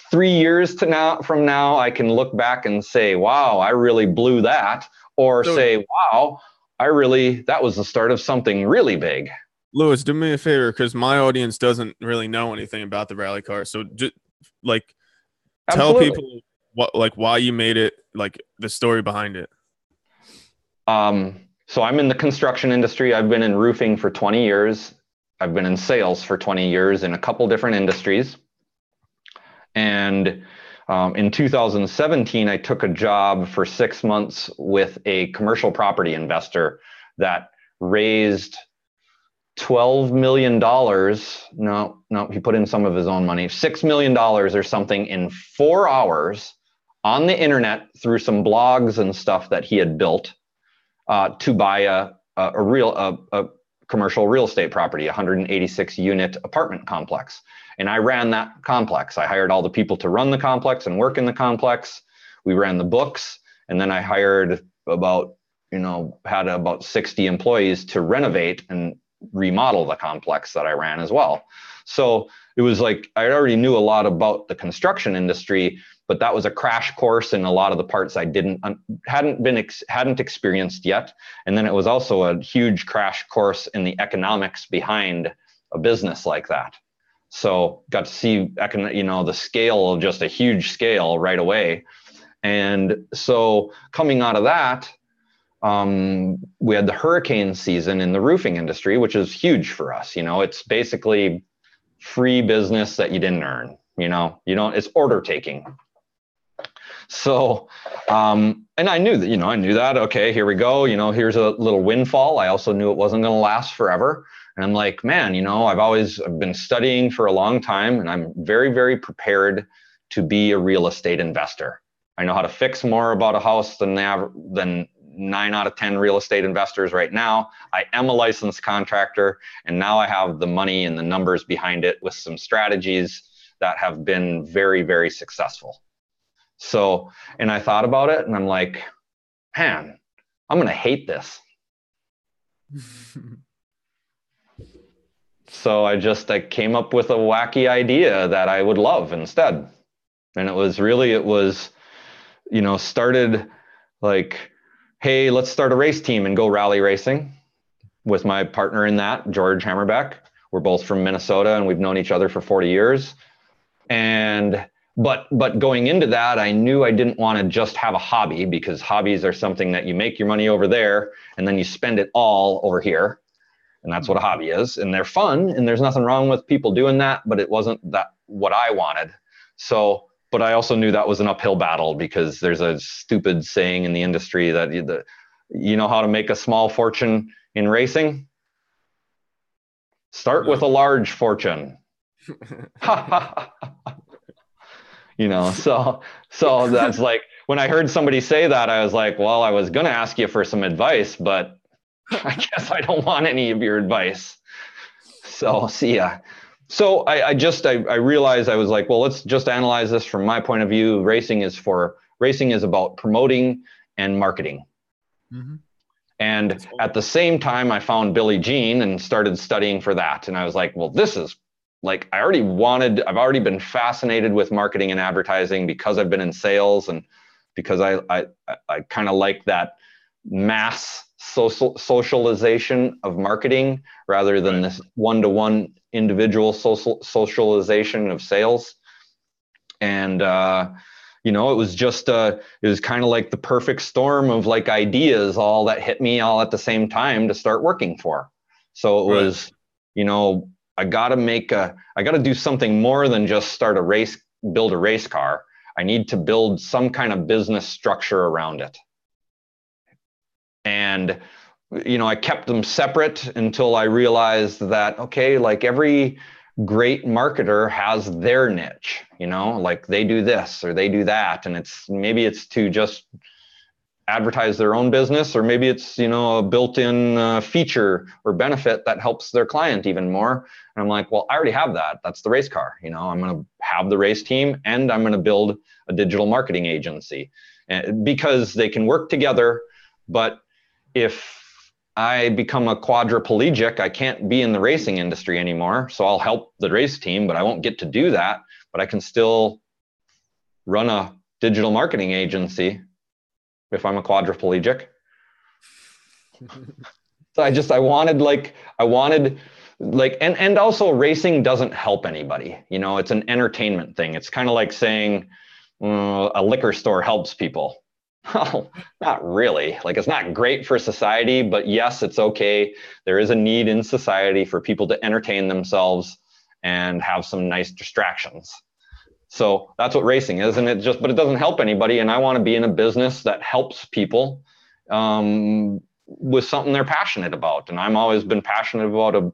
3 years from now, I can look back and say, wow, I really blew that. Or say, wow, that was the start of something really big. Lewis, do me a favor, because my audience doesn't really know anything about the rally car. So just like tell people why you made it, like the story behind it. So I'm in the construction industry. I've been in roofing for 20 years. I've been in sales for 20 years in a couple different industries. And in 2017, I took a job for 6 months with a commercial property investor that raised $12 million. No, he put in some of his own money, $6 million or something in 4 hours on the internet through some blogs and stuff that he had built to buy a commercial real estate property, 186 unit apartment complex. And I ran that complex. I hired all the people to run the complex and work in the complex. We ran the books, and then I hired had about 60 employees to renovate and remodel the complex that I ran as well. So it was like, I already knew a lot about the construction industry, but that was a crash course in a lot of the parts I hadn't experienced yet. And then it was also a huge crash course in the economics behind a business like that. So got to see, the scale, just a huge scale right away. And so coming out of that, we had the hurricane season in the roofing industry, which is huge for us. It's basically free business that you didn't earn. It's order taking. So, and I knew that, okay, here we go. Here's a little windfall. I also knew it wasn't going to last forever. And I'm like, man, I've been studying for a long time, and I'm very, very prepared to be a real estate investor. I know how to fix more about a house than 9 out of 10 real estate investors right now. I am a licensed contractor, and now I have the money and the numbers behind it with some strategies that have been very, very successful. So, and I thought about it and I'm like, man, I'm going to hate this. So I came up with a wacky idea that I would love instead. And it was, started like, hey, let's start a race team and go rally racing with my partner in that, George Hammerbeck. We're both from Minnesota and we've known each other for 40 years. But going into that, I knew I didn't want to just have a hobby, because hobbies are something that you make your money over there and then you spend it all over here. And that's what a hobby is. And they're fun and there's nothing wrong with people doing that, but it wasn't what I wanted. So, but I also knew that was an uphill battle, because there's a stupid saying in the industry that you know how to make a small fortune in racing? Start with a large fortune. So that's like, when I heard somebody say that, I was like, well, I was going to ask you for some advice, but I guess I don't want any of your advice. So see ya. So I realized, I was like, well, let's just analyze this from my point of view. Racing is about promoting and marketing. Mm-hmm. And at the same time, I found Billie Jean and started studying for that. And I was like, well, this is like, I've already been fascinated with marketing and advertising because I've been in sales, and because I kind of like that mass socialization of marketing rather than this one-to-one individual socialization of sales. And it was kind of like the perfect storm of like ideas all that hit me all at the same time to start working for. So it was, I got to do something more than just build a race car. I need to build some kind of business structure around it. And, I kept them separate until I realized that, okay, like every great marketer has their niche, like they do this or they do that. And maybe it's to just advertise their own business, or maybe it's, a built-in feature or benefit that helps their client even more. And I'm like, well, I already have that. That's the race car. I'm going to have the race team, and I'm going to build a digital marketing agency, because they can work together. But if I become a quadriplegic, I can't be in the racing industry anymore. So I'll help the race team, but I won't get to do that. But I can still run a digital marketing agency if I'm a quadriplegic. So I wanted, and also racing doesn't help anybody. It's an entertainment thing. It's kind of like saying a liquor store helps people. Oh, not really. Like, it's not great for society, but yes, it's okay. There is a need in society for people to entertain themselves and have some nice distractions. So that's what racing is. And but it doesn't help anybody. And I want to be in a business that helps people with something they're passionate about. And I've always been passionate about a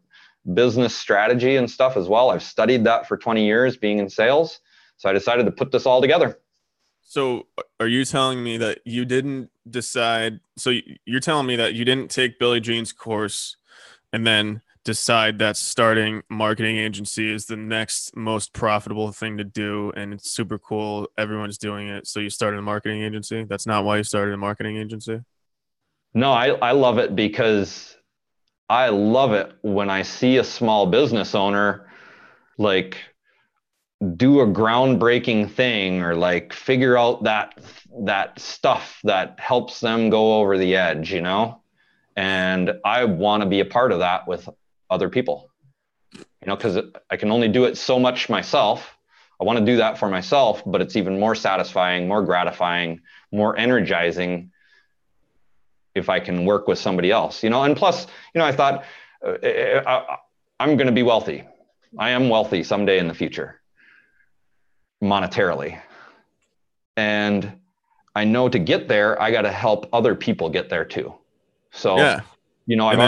business strategy and stuff as well. I've studied that for 20 years being in sales. So I decided to put this all together. So are you telling me that you didn't decide? So you're telling me that you didn't take Billie Jean's course and then decide that starting a marketing agency is the next most profitable thing to do, and it's super cool, everyone's doing it, so you started a marketing agency? That's not why you started a marketing agency? No, I love it because I love it when I see a small business owner like do a groundbreaking thing, or like figure out that stuff that helps them go over the edge, and I want to be a part of that with other people, because I can only do it so much myself. I want to do that for myself, but it's even more satisfying, more gratifying, more energizing if I can work with somebody else, and plus, I thought I'm going to be wealthy. I am wealthy someday in the future, monetarily. And I know to get there, I got to help other people get there too. So, yeah. I've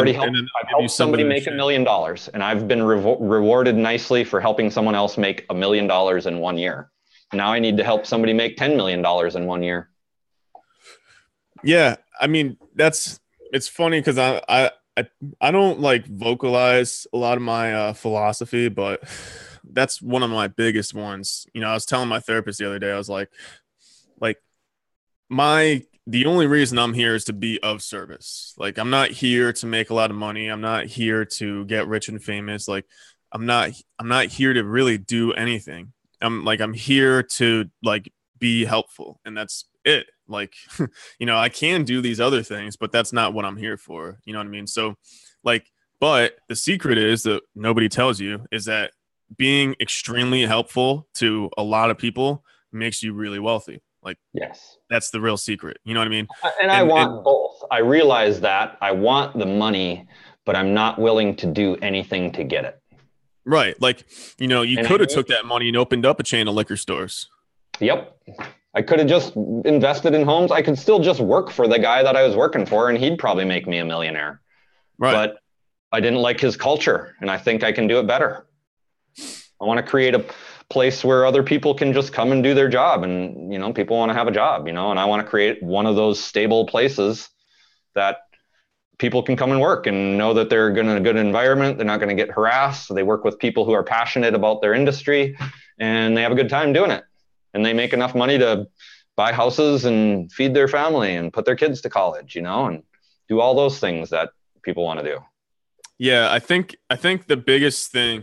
helped somebody make $1 million, and I've been rewarded nicely for helping someone else make $1 million in 1 year. Now I need to help somebody make $10 million in 1 year. Yeah, I mean it's funny because I don't like vocalize a lot of my philosophy, but that's one of my biggest ones. You know, I was telling my therapist the other day, I was like my the only reason I'm here is to be of service. Like I'm not here to make a lot of money. I'm not here to get rich and famous. Like I'm not here to really do anything. I'm here to like be helpful, and that's it. Like I can do these other things, but that's not what I'm here for. You know what I mean? So like but the secret is that nobody tells you is that being extremely helpful to a lot of people makes you really wealthy. Like Yes. that's the real secret. You know what I mean? And I And want both. I realize that I want the money, but I'm not willing to do anything to get it. right, like you And could have took that money and opened up a chain of liquor stores. yep. I could have just invested in homes. I could still just work for the guy that I was working for, and he'd probably make me a millionaire. Right. But I didn't like his culture, and I think I can do it better. I want to create a place where other people can just come and do their job, and people want to have a job, and I want to create one of those stable places that people can come and work and know that they're in a good environment. They're not going to get harassed. They work with people who are passionate about their industry, and they have a good time doing it. And they make enough money to buy houses and feed their family and put their kids to college, and do all those things that people want to do. Yeah, I think the biggest thing,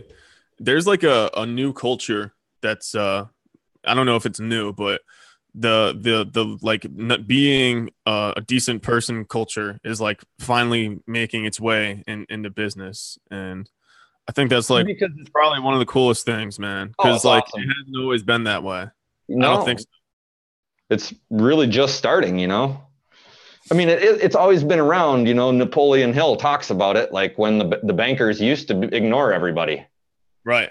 there's like a new culture that's I don't know if it's new, but the like being a decent person culture is like finally making its way into business. And I think that's like Because probably one of the coolest things, man, because it's like awesome. it hasn't always been that way. I don't No, think so. it's really just starting. I mean, it's always been around. Napoleon Hill talks about it, like when the bankers used to ignore everybody. Right.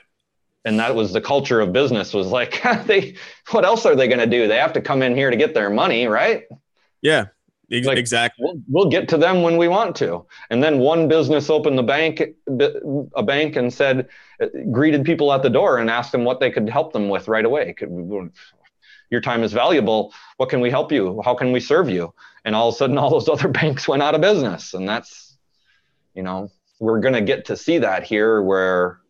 And that was the culture of business, was like, what else are they going to do? They have to come in here to get their money, right? Yeah, Like, exactly. we'll get to them when we want to. And then one business opened a bank and said, greeted people at the door and asked them what they could help them with right away. Your time is valuable. What can we help you? How can we serve you? And all of a sudden, all those other banks went out of business. And that's, we're going to get to see that here where,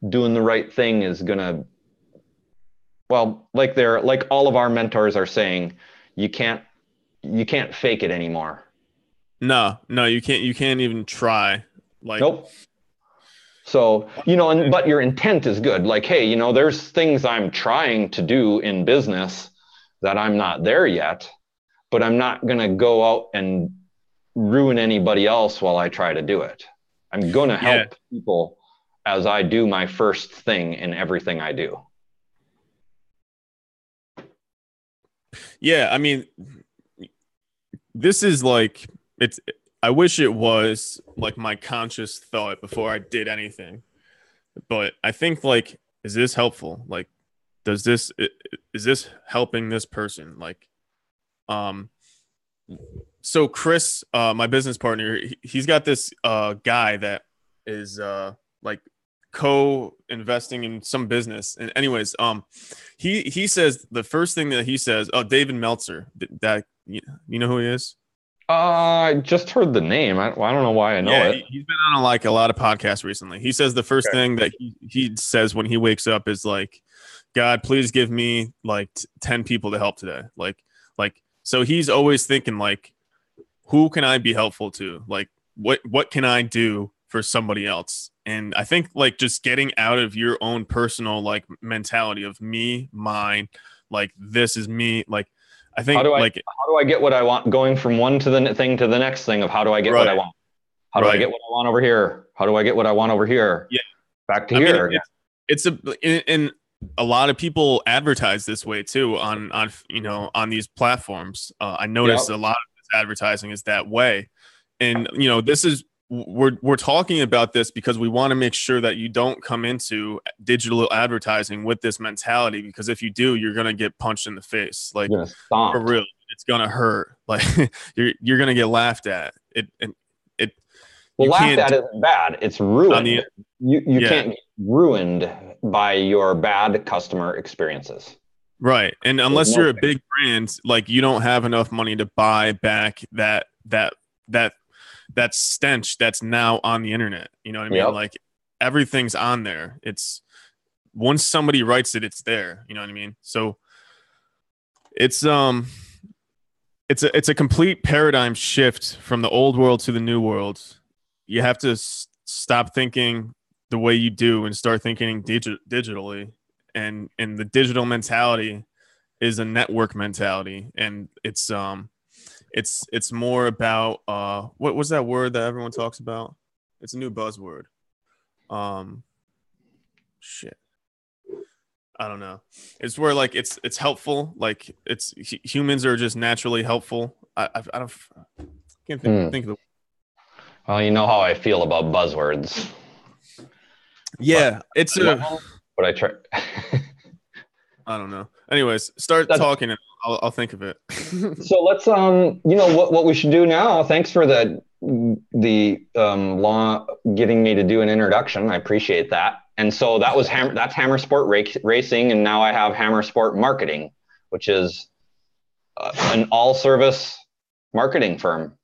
doing the right thing is going to, well, like all of our mentors are saying, you can't fake it anymore. No, you can't even try. Like, nope. So, but your intent is good. Like, hey, there's things I'm trying to do in business that I'm not there yet, but I'm not going to go out and ruin anybody else while I try to do it. I'm going to help people as I do my first thing in everything I do. Yeah, I mean, this is like I wish it was like my conscious thought before I did anything. But I think like, is this helpful? Like, is this helping this person? Like, so Chris, my business partner, he's got this guy that is like co-investing in some business. And anyways, he says the first thing that he says, oh, David Meltzer, that you know who he is? I just heard the name. I don't know why I know it. He's been on like a lot of podcasts recently. He says the first thing that he says when he wakes up is like, God, please give me like 10 people to help today. Like, so he's always thinking like, who can I be helpful to? Like, what can I do for somebody else? And I think like just getting out of your own personal like mentality of me, mine, like this is me. Like, I think how do I get what I want? Going from one to the thing to the next thing of how do I get what I want? How do I get what I want over here? How do I get what I want over here? Yeah, back to here. Mean, it's and a lot of people advertise this way too on these platforms. I noticed a lot of this advertising is that way, and this is we're talking about this because we want to make sure that you don't come into digital advertising with this mentality, because if you do, you're gonna get punched in the face, like for real. It's gonna hurt. Like you're gonna get laughed at. Laughed at isn't bad. It's ruined. You can't get ruined by your bad customer experiences. Right. And unless you're a big brand, like you don't have enough money to buy back that stench that's now on the internet. You know what I mean? Yep. Like everything's on there. It's once somebody writes it, it's there. You know what I mean? So it's it's a complete paradigm shift from the old world to the new world. You have to stop thinking the way you do and start thinking digitally. And the digital mentality is a network mentality, and it's more about what was that word that everyone talks about? It's a new buzzword. Shit. I don't know. It's where like it's helpful. Like it's humans are just naturally helpful. I can't think of the. Well, you know how I feel about buzzwords. Yeah, it's but I try. I don't know. Anyways, start talking and I'll think of it. So let's you know what we should do now. Thanks for the law getting me to do an introduction. I appreciate that. And so that was that's Hammer Sport Racing, and now I have Hammer Sport Marketing, which is an all-service marketing firm.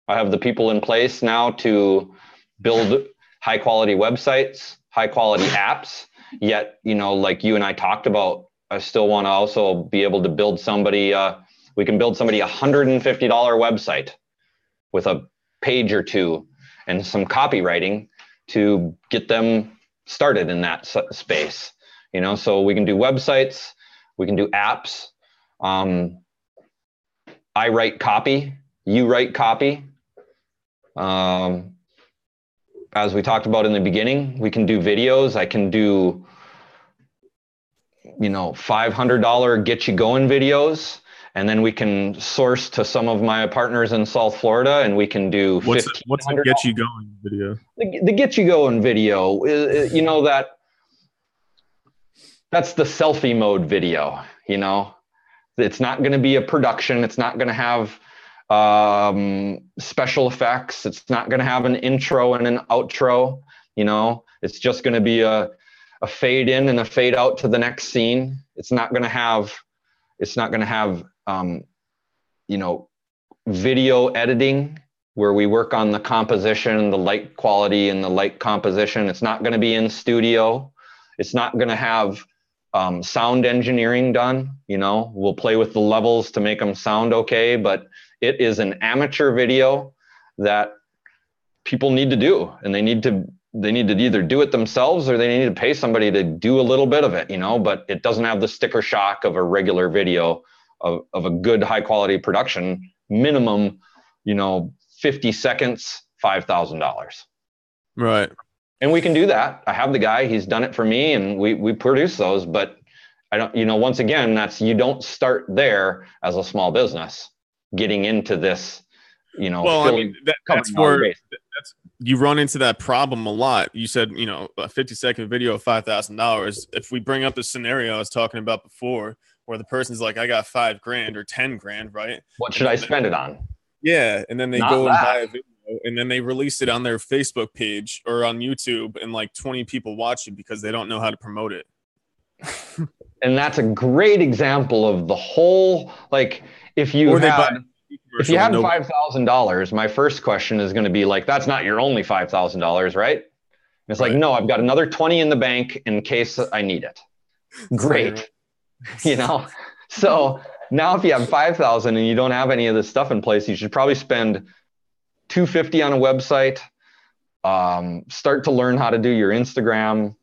I have the people in place now to build high-quality websites, high-quality apps. Yet, you know, like you and I talked about, I still want to also be able to build somebody. We can build somebody $150 website with a page or two and some copywriting to get them started in that space. You know, so we can do websites, we can do apps. I write copy, you write copy. As we talked about in the beginning, we can do videos. I can do, you know, $500 get you going videos. And then we can source to some of my partners in South Florida, and we can do what's the get you going video? The get you going video, you know, that's the selfie mode video. You know, it's not going to be a production. It's not going to have special effects. It's not going to have an intro and an outro. You know, it's just going to be a fade in and a fade out to the next scene. It's not going to have you know, video editing where we work on the composition, the light quality and the light composition. It's not going to be in studio. It's not going to have sound engineering done. You know, we'll play with the levels to make them sound okay, but it is an amateur video that people need to do, and they need to either do it themselves or they need to pay somebody to do a little bit of it, you know, but it doesn't have the sticker shock of a regular video of a good high quality production. Minimum, you know, 50 seconds, $5,000. Right. And we can do that. I have the guy, he's done it for me, and we produce those, but I don't, you know, once again, you don't start there as a small business getting into this, you know. Well, I mean, that's where you run into that problem a lot. You said, you know, a 50-second video of $5,000. If we bring up the scenario I was talking about before, where the person's like, I got $5,000 or $10,000, right? What should I spend it on? Yeah. And then they go and buy a video, and then they release it on their Facebook page or on YouTube, and like 20 people watch it because they don't know how to promote it. And that's a great example of the whole, like, if you had $5,000, my first question is going to be like, that's not your only $5,000, right? And it's like, no, I've got another 20 in the bank in case I need it. Great. You know, so now if you have 5,000 and you don't have any of this stuff in place, you should probably spend $250 on a website, start to learn how to do your Instagram,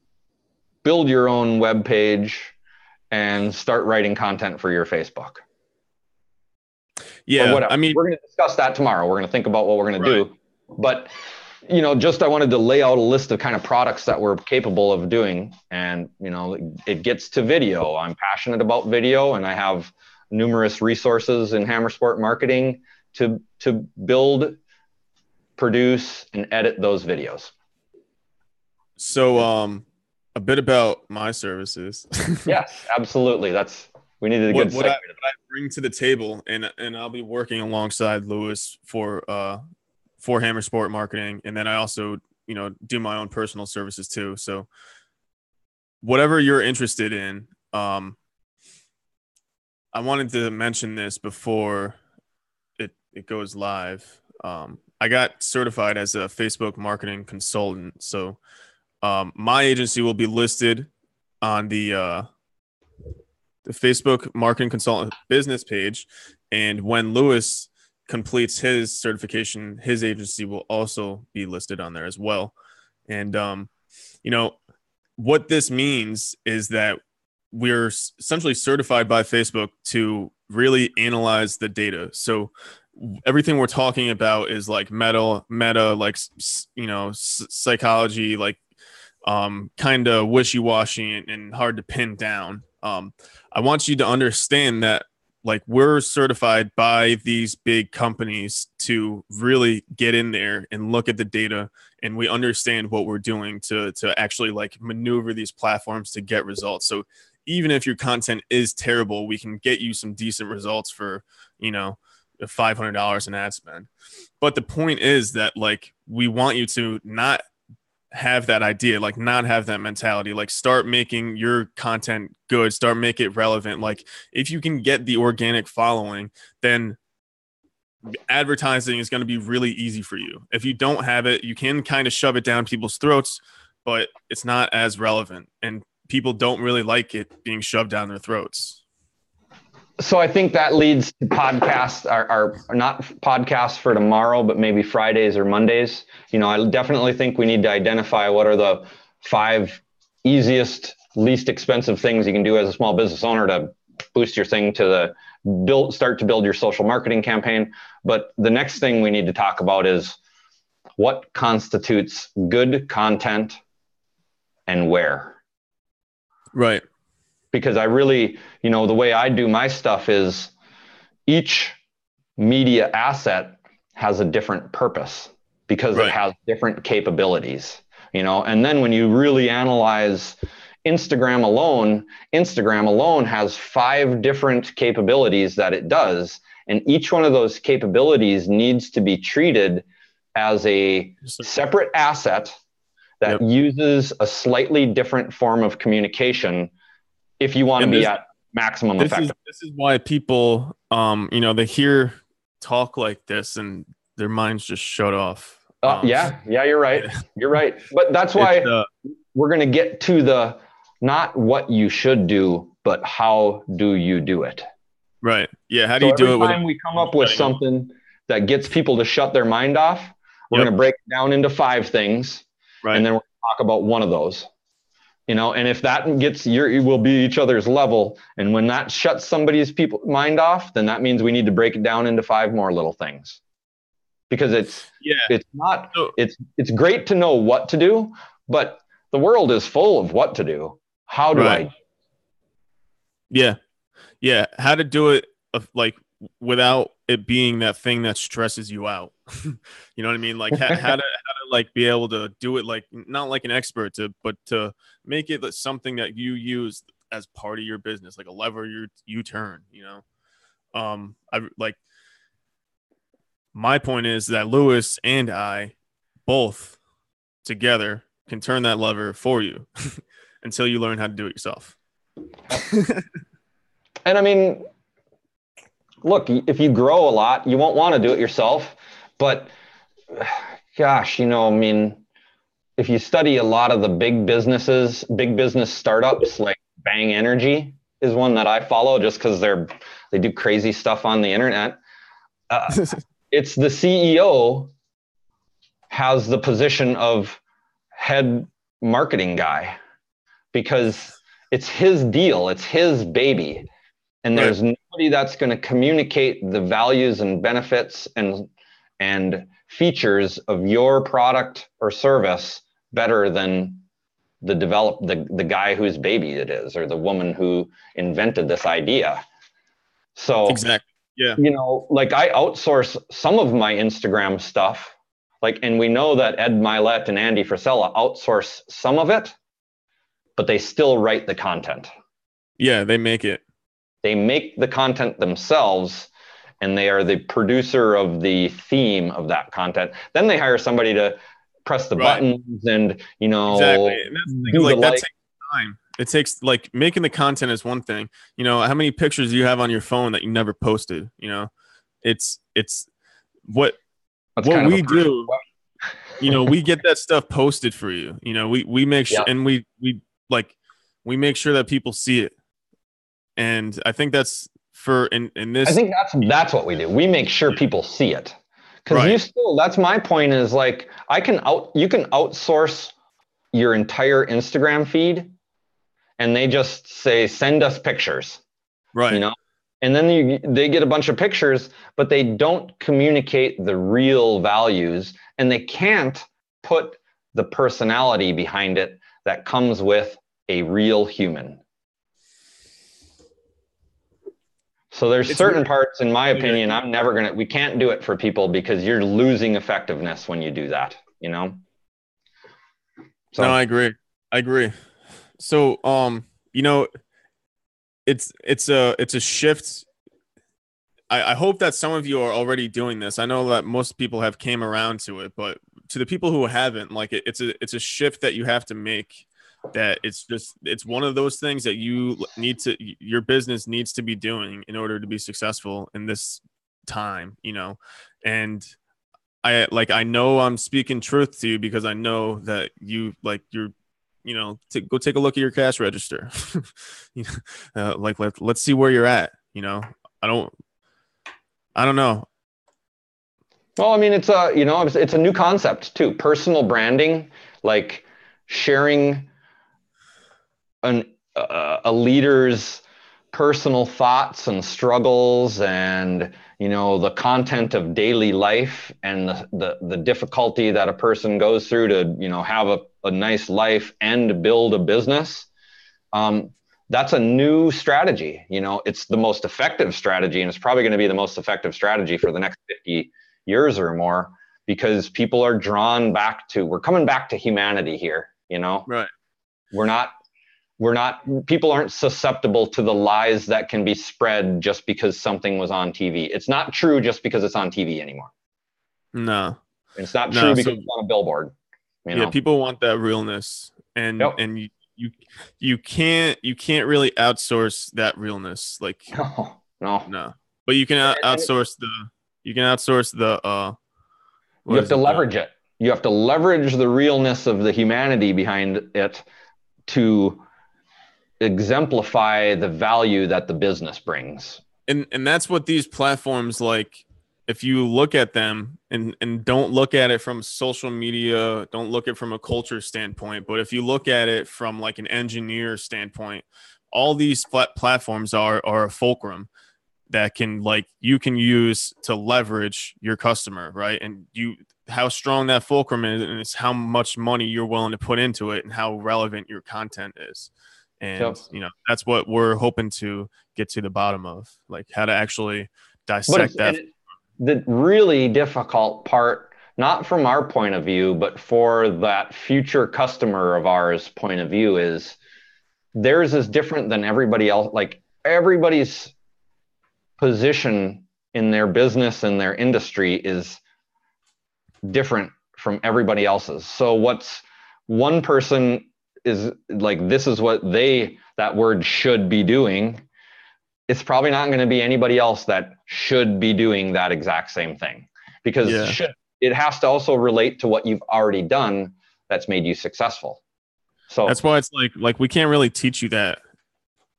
build your own web page, and start writing content for your Facebook. Yeah, I mean, we're going to discuss that tomorrow. We're going to think about what we're going to do. But, you know, I wanted to lay out a list of kind of products that we're capable of doing. And, you know, it gets to video. I'm passionate about video, and I have numerous resources in Hammer Sport Marketing to build, produce, and edit those videos. So, a bit about my services. Yes, absolutely. We needed a good what I bring to the table, and I'll be working alongside Lewis for Hammer Sport Marketing, and then I also, you know, do my own personal services too. So whatever you're interested in, I wanted to mention this before it goes live. I got certified as a Facebook marketing consultant. So my agency will be listed on the Facebook marketing consultant business page. And when Lewis completes his certification, his agency will also be listed on there as well. And, what this means is that we're essentially certified by Facebook to really analyze the data. So everything we're talking about is like meta, like, psychology, like kind of wishy-washy and hard to pin down. I want you to understand that like we're certified by these big companies to really get in there and look at the data, and we understand what we're doing to actually like maneuver these platforms to get results. So even if your content is terrible, we can get you some decent results for, $500 in ad spend. But the point is that like we want you to not have that idea, like not have that mentality, like start making your content good, start make it relevant. Like if you can get the organic following, then advertising is going to be really easy for you. If you don't have it, you can kind of shove it down people's throats, but it's not as relevant, and people don't really like it being shoved down their throats. So I think that leads to podcasts, are not podcasts for tomorrow, but maybe Fridays or Mondays. I definitely think we need to identify what are the 5 easiest, least expensive things you can do as a small business owner to boost your thing to start to build your social marketing campaign. But the next thing we need to talk about is what constitutes good content and where. Right. Because I really, the way I do my stuff is each media asset has a different purpose because It has different capabilities, and then when you really analyze Instagram alone has 5 different capabilities that it does. And each one of those capabilities needs to be treated as a separate asset that uses a slightly different form of communication if you want to be at maximum effect. This is why people, they hear talk like this and their minds just shut off. Yeah, you're right. You're right. But that's why we're going to get to not what you should do, but how do you do it? Right. Yeah. How do you do it? Every time we come up with something that gets people to shut their mind off, we're going to break it down into 5 things. Right. And then we're going to talk about one of those. And if that we'll be each other's level. And when that shuts somebody's mind off, then that means we need to break it down into 5 more little things. Because it's great to know what to do, but the world is full of what to do. How do I? Yeah. Yeah. How to do it like without it being that thing that stresses you out. You know what I mean? Like how to like be able to do it like not like an expert but to make it something that you use as part of your business, like a lever you turn, I like my point is that Lewis and I both together can turn that lever for you until you learn how to do it yourself. And I mean, look, if you grow a lot, you won't want to do it yourself, but gosh, if you study a lot of the big business startups, like Bang Energy is one that I follow just because they do crazy stuff on the internet. It's the CEO has the position of head marketing guy because it's his deal. It's his baby. And there's nobody that's going to communicate the values and benefits and features of your product or service better than the guy whose baby it is, or the woman who invented this idea. So exactly. Yeah. Like I outsource some of my Instagram stuff, and we know that Ed Milet and Andy Frisella outsource some of it, but they still write the content. Yeah, they make it. They make the content themselves, and they are the producer of the theme of that content. Then they hire somebody to press the buttons and, exactly. And that's the thing, like that takes time. It takes, like, making the content is one thing. You know, how many pictures do you have on your phone that you never posted? You know, it's what That's what kind of we do. You know, we get that stuff posted for you. You know, we make sure, and we make sure that people see it. And I think that's in this. I think that's what we do. We make sure people see it. Because Right. that's my point, is like, you can outsource your entire Instagram feed, and they just say, send us pictures. Right. You know, and then they get a bunch of pictures, but they don't communicate the real values, and they can't put the personality behind it that comes with a real human. So there's certain parts, in my opinion, we can't do it for people, because you're losing effectiveness when you do that, you know? So. No, I agree. So, you know, it's a shift. I hope that some of you are already doing this. I know that most people have came around to it, but to the people who haven't, like, it's a shift that you have to make. That it's one of those things that your business needs to be doing in order to be successful in this time, you know. And I know I'm speaking truth to you, because I know that you're, you know, go take a look at your cash register. You know, let's see where you're at. You know, I don't know. Well, I mean, it's a new concept too. Personal branding, like sharing a leader's personal thoughts and struggles, and, you know, the content of daily life, and the difficulty that a person goes through to, you know, have a nice life and build a business. That's a new strategy. You know, it's the most effective strategy, and it's probably going to be the most effective strategy for the next 50 years or more, because people are we're coming back to humanity here, you know? Right. People aren't susceptible to the lies that can be spread just because something was on TV. It's not true just because it's on TV anymore. No. It's not true because it's on a billboard. You know? Yeah, people want that realness, and you can't really outsource that realness. Like, no. But you can outsource the you have to leverage it. You have to leverage the realness of the humanity behind it to exemplify the value that the business brings. And that's what these platforms, like, if you look at them and don't look at it from social media, don't look at it from a culture standpoint, but if you look at it from, like, an engineer standpoint, all these platforms are a fulcrum that you can use to leverage your customer, right? And how strong that fulcrum is, and it's how much money you're willing to put into it, and how relevant your content is. And you know, that's what we're hoping to get to the bottom of, like, how to actually dissect that. The really difficult part, not from our point of view, but for that future customer of ours point of view, is theirs is different than everybody else. Like, everybody's position in their business and their industry is different from everybody else's. So what's one person is like, this is what that word should be doing. It's probably not going to be anybody else that should be doing that exact same thing, because it has to also relate to what you've already done that's made you successful. So that's why it's like we can't really teach you that,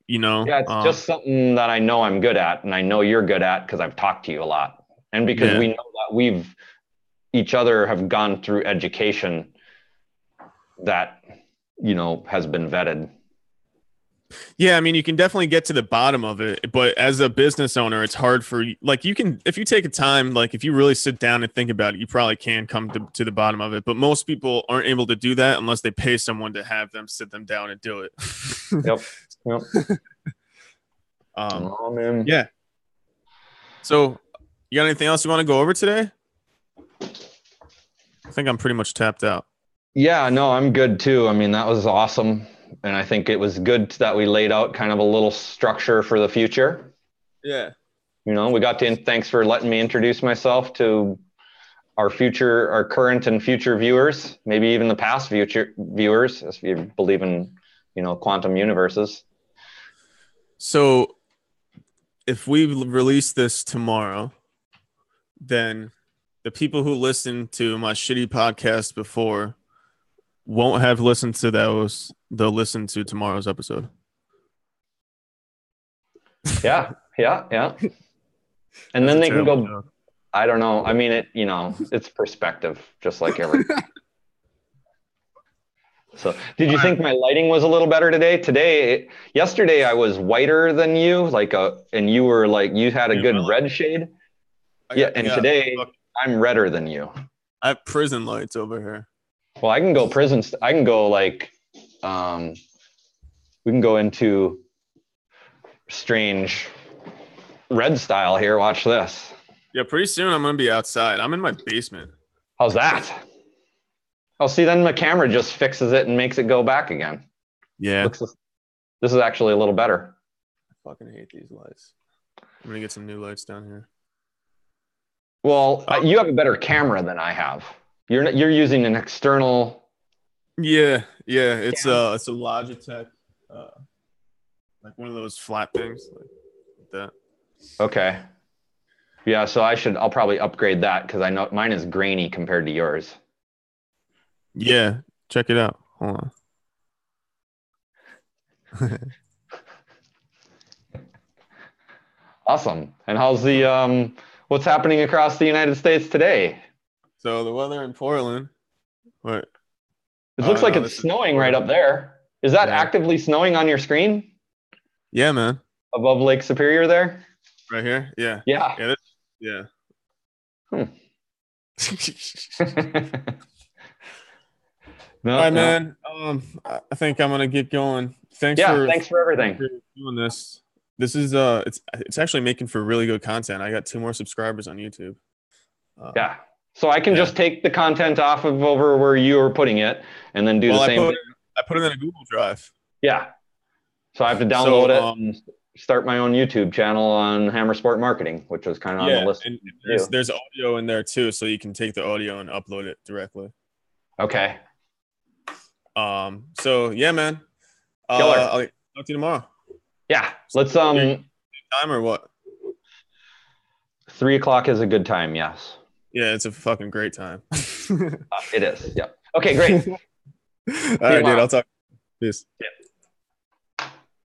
you know. Yeah, it's just something that I know I'm good at, and I know you're good at, because I've talked to you a lot, and because we know that each other have gone through education that, you know, has been vetted. Yeah, I mean, you can definitely get to the bottom of it, but as a business owner, it's hard for you. Like, you can, if you take a time, like, if you really sit down and think about it, you probably can come to the bottom of it. But most people aren't able to do that unless they pay someone to have them sit them down and do it. Yep. Oh, man. Yeah. So, you got anything else you want to go over today? I think I'm pretty much tapped out. Yeah, no, I'm good too. I mean, that was awesome. And I think it was good that we laid out kind of a little structure for the future. Yeah. You know, thanks for letting me introduce myself to our current and future viewers, maybe even the past future viewers, if you believe in quantum universes. So if we release this tomorrow, then the people who listened to my shitty podcast before won't have listened to those. They'll listen to tomorrow's episode. Yeah. And then they can go joke. I don't know. I mean, it's perspective, just like everything. So did you think my lighting was a little better today? Yesterday I was whiter than you, and you were you had a good red shade. Today I'm redder than you. I have prison lights over here. Well, I can go prison. I can go we can go into strange red style here. Watch this. Yeah, pretty soon I'm going to be outside. I'm in my basement. How's that? Oh, see, then my camera just fixes it and makes it go back again. Yeah. This is actually a little better. I fucking hate these lights. I'm going to get some new lights down here. Well, you have a better camera than I have. You're using an external. Yeah. It's a Logitech, like one of those flat things like that. Okay. Yeah, so I'll probably upgrade that because I know mine is grainy compared to yours. Yeah, check it out. Hold on. Awesome. And how's what's happening across the United States today? So the weather in Portland. What? It looks like it's snowing right up there. Is that actively snowing on your screen? Yeah, man. Above Lake Superior there? Right here? Yeah. Yeah. Yeah. No, all right, man. I think I'm gonna get going. Thanks for everything. For doing this. This is it's actually making for really good content. I got 2 more subscribers on YouTube. Yeah. So I can just take the content off of over where you were putting it and then do the same thing. I put it in a Google Drive. Yeah. So I have to download it and start my own YouTube channel on Hammer Sport Marketing, which was kind of on the list. And there's audio in there too, so you can take the audio and upload it directly. Okay. So yeah, man. I'll talk to you tomorrow. Yeah. Let's time or what? 3:00 is a good time, yes. Yeah, it's a fucking great time. It is. Yeah. Okay, great. All right, dude. I'll talk. Peace. Yeah.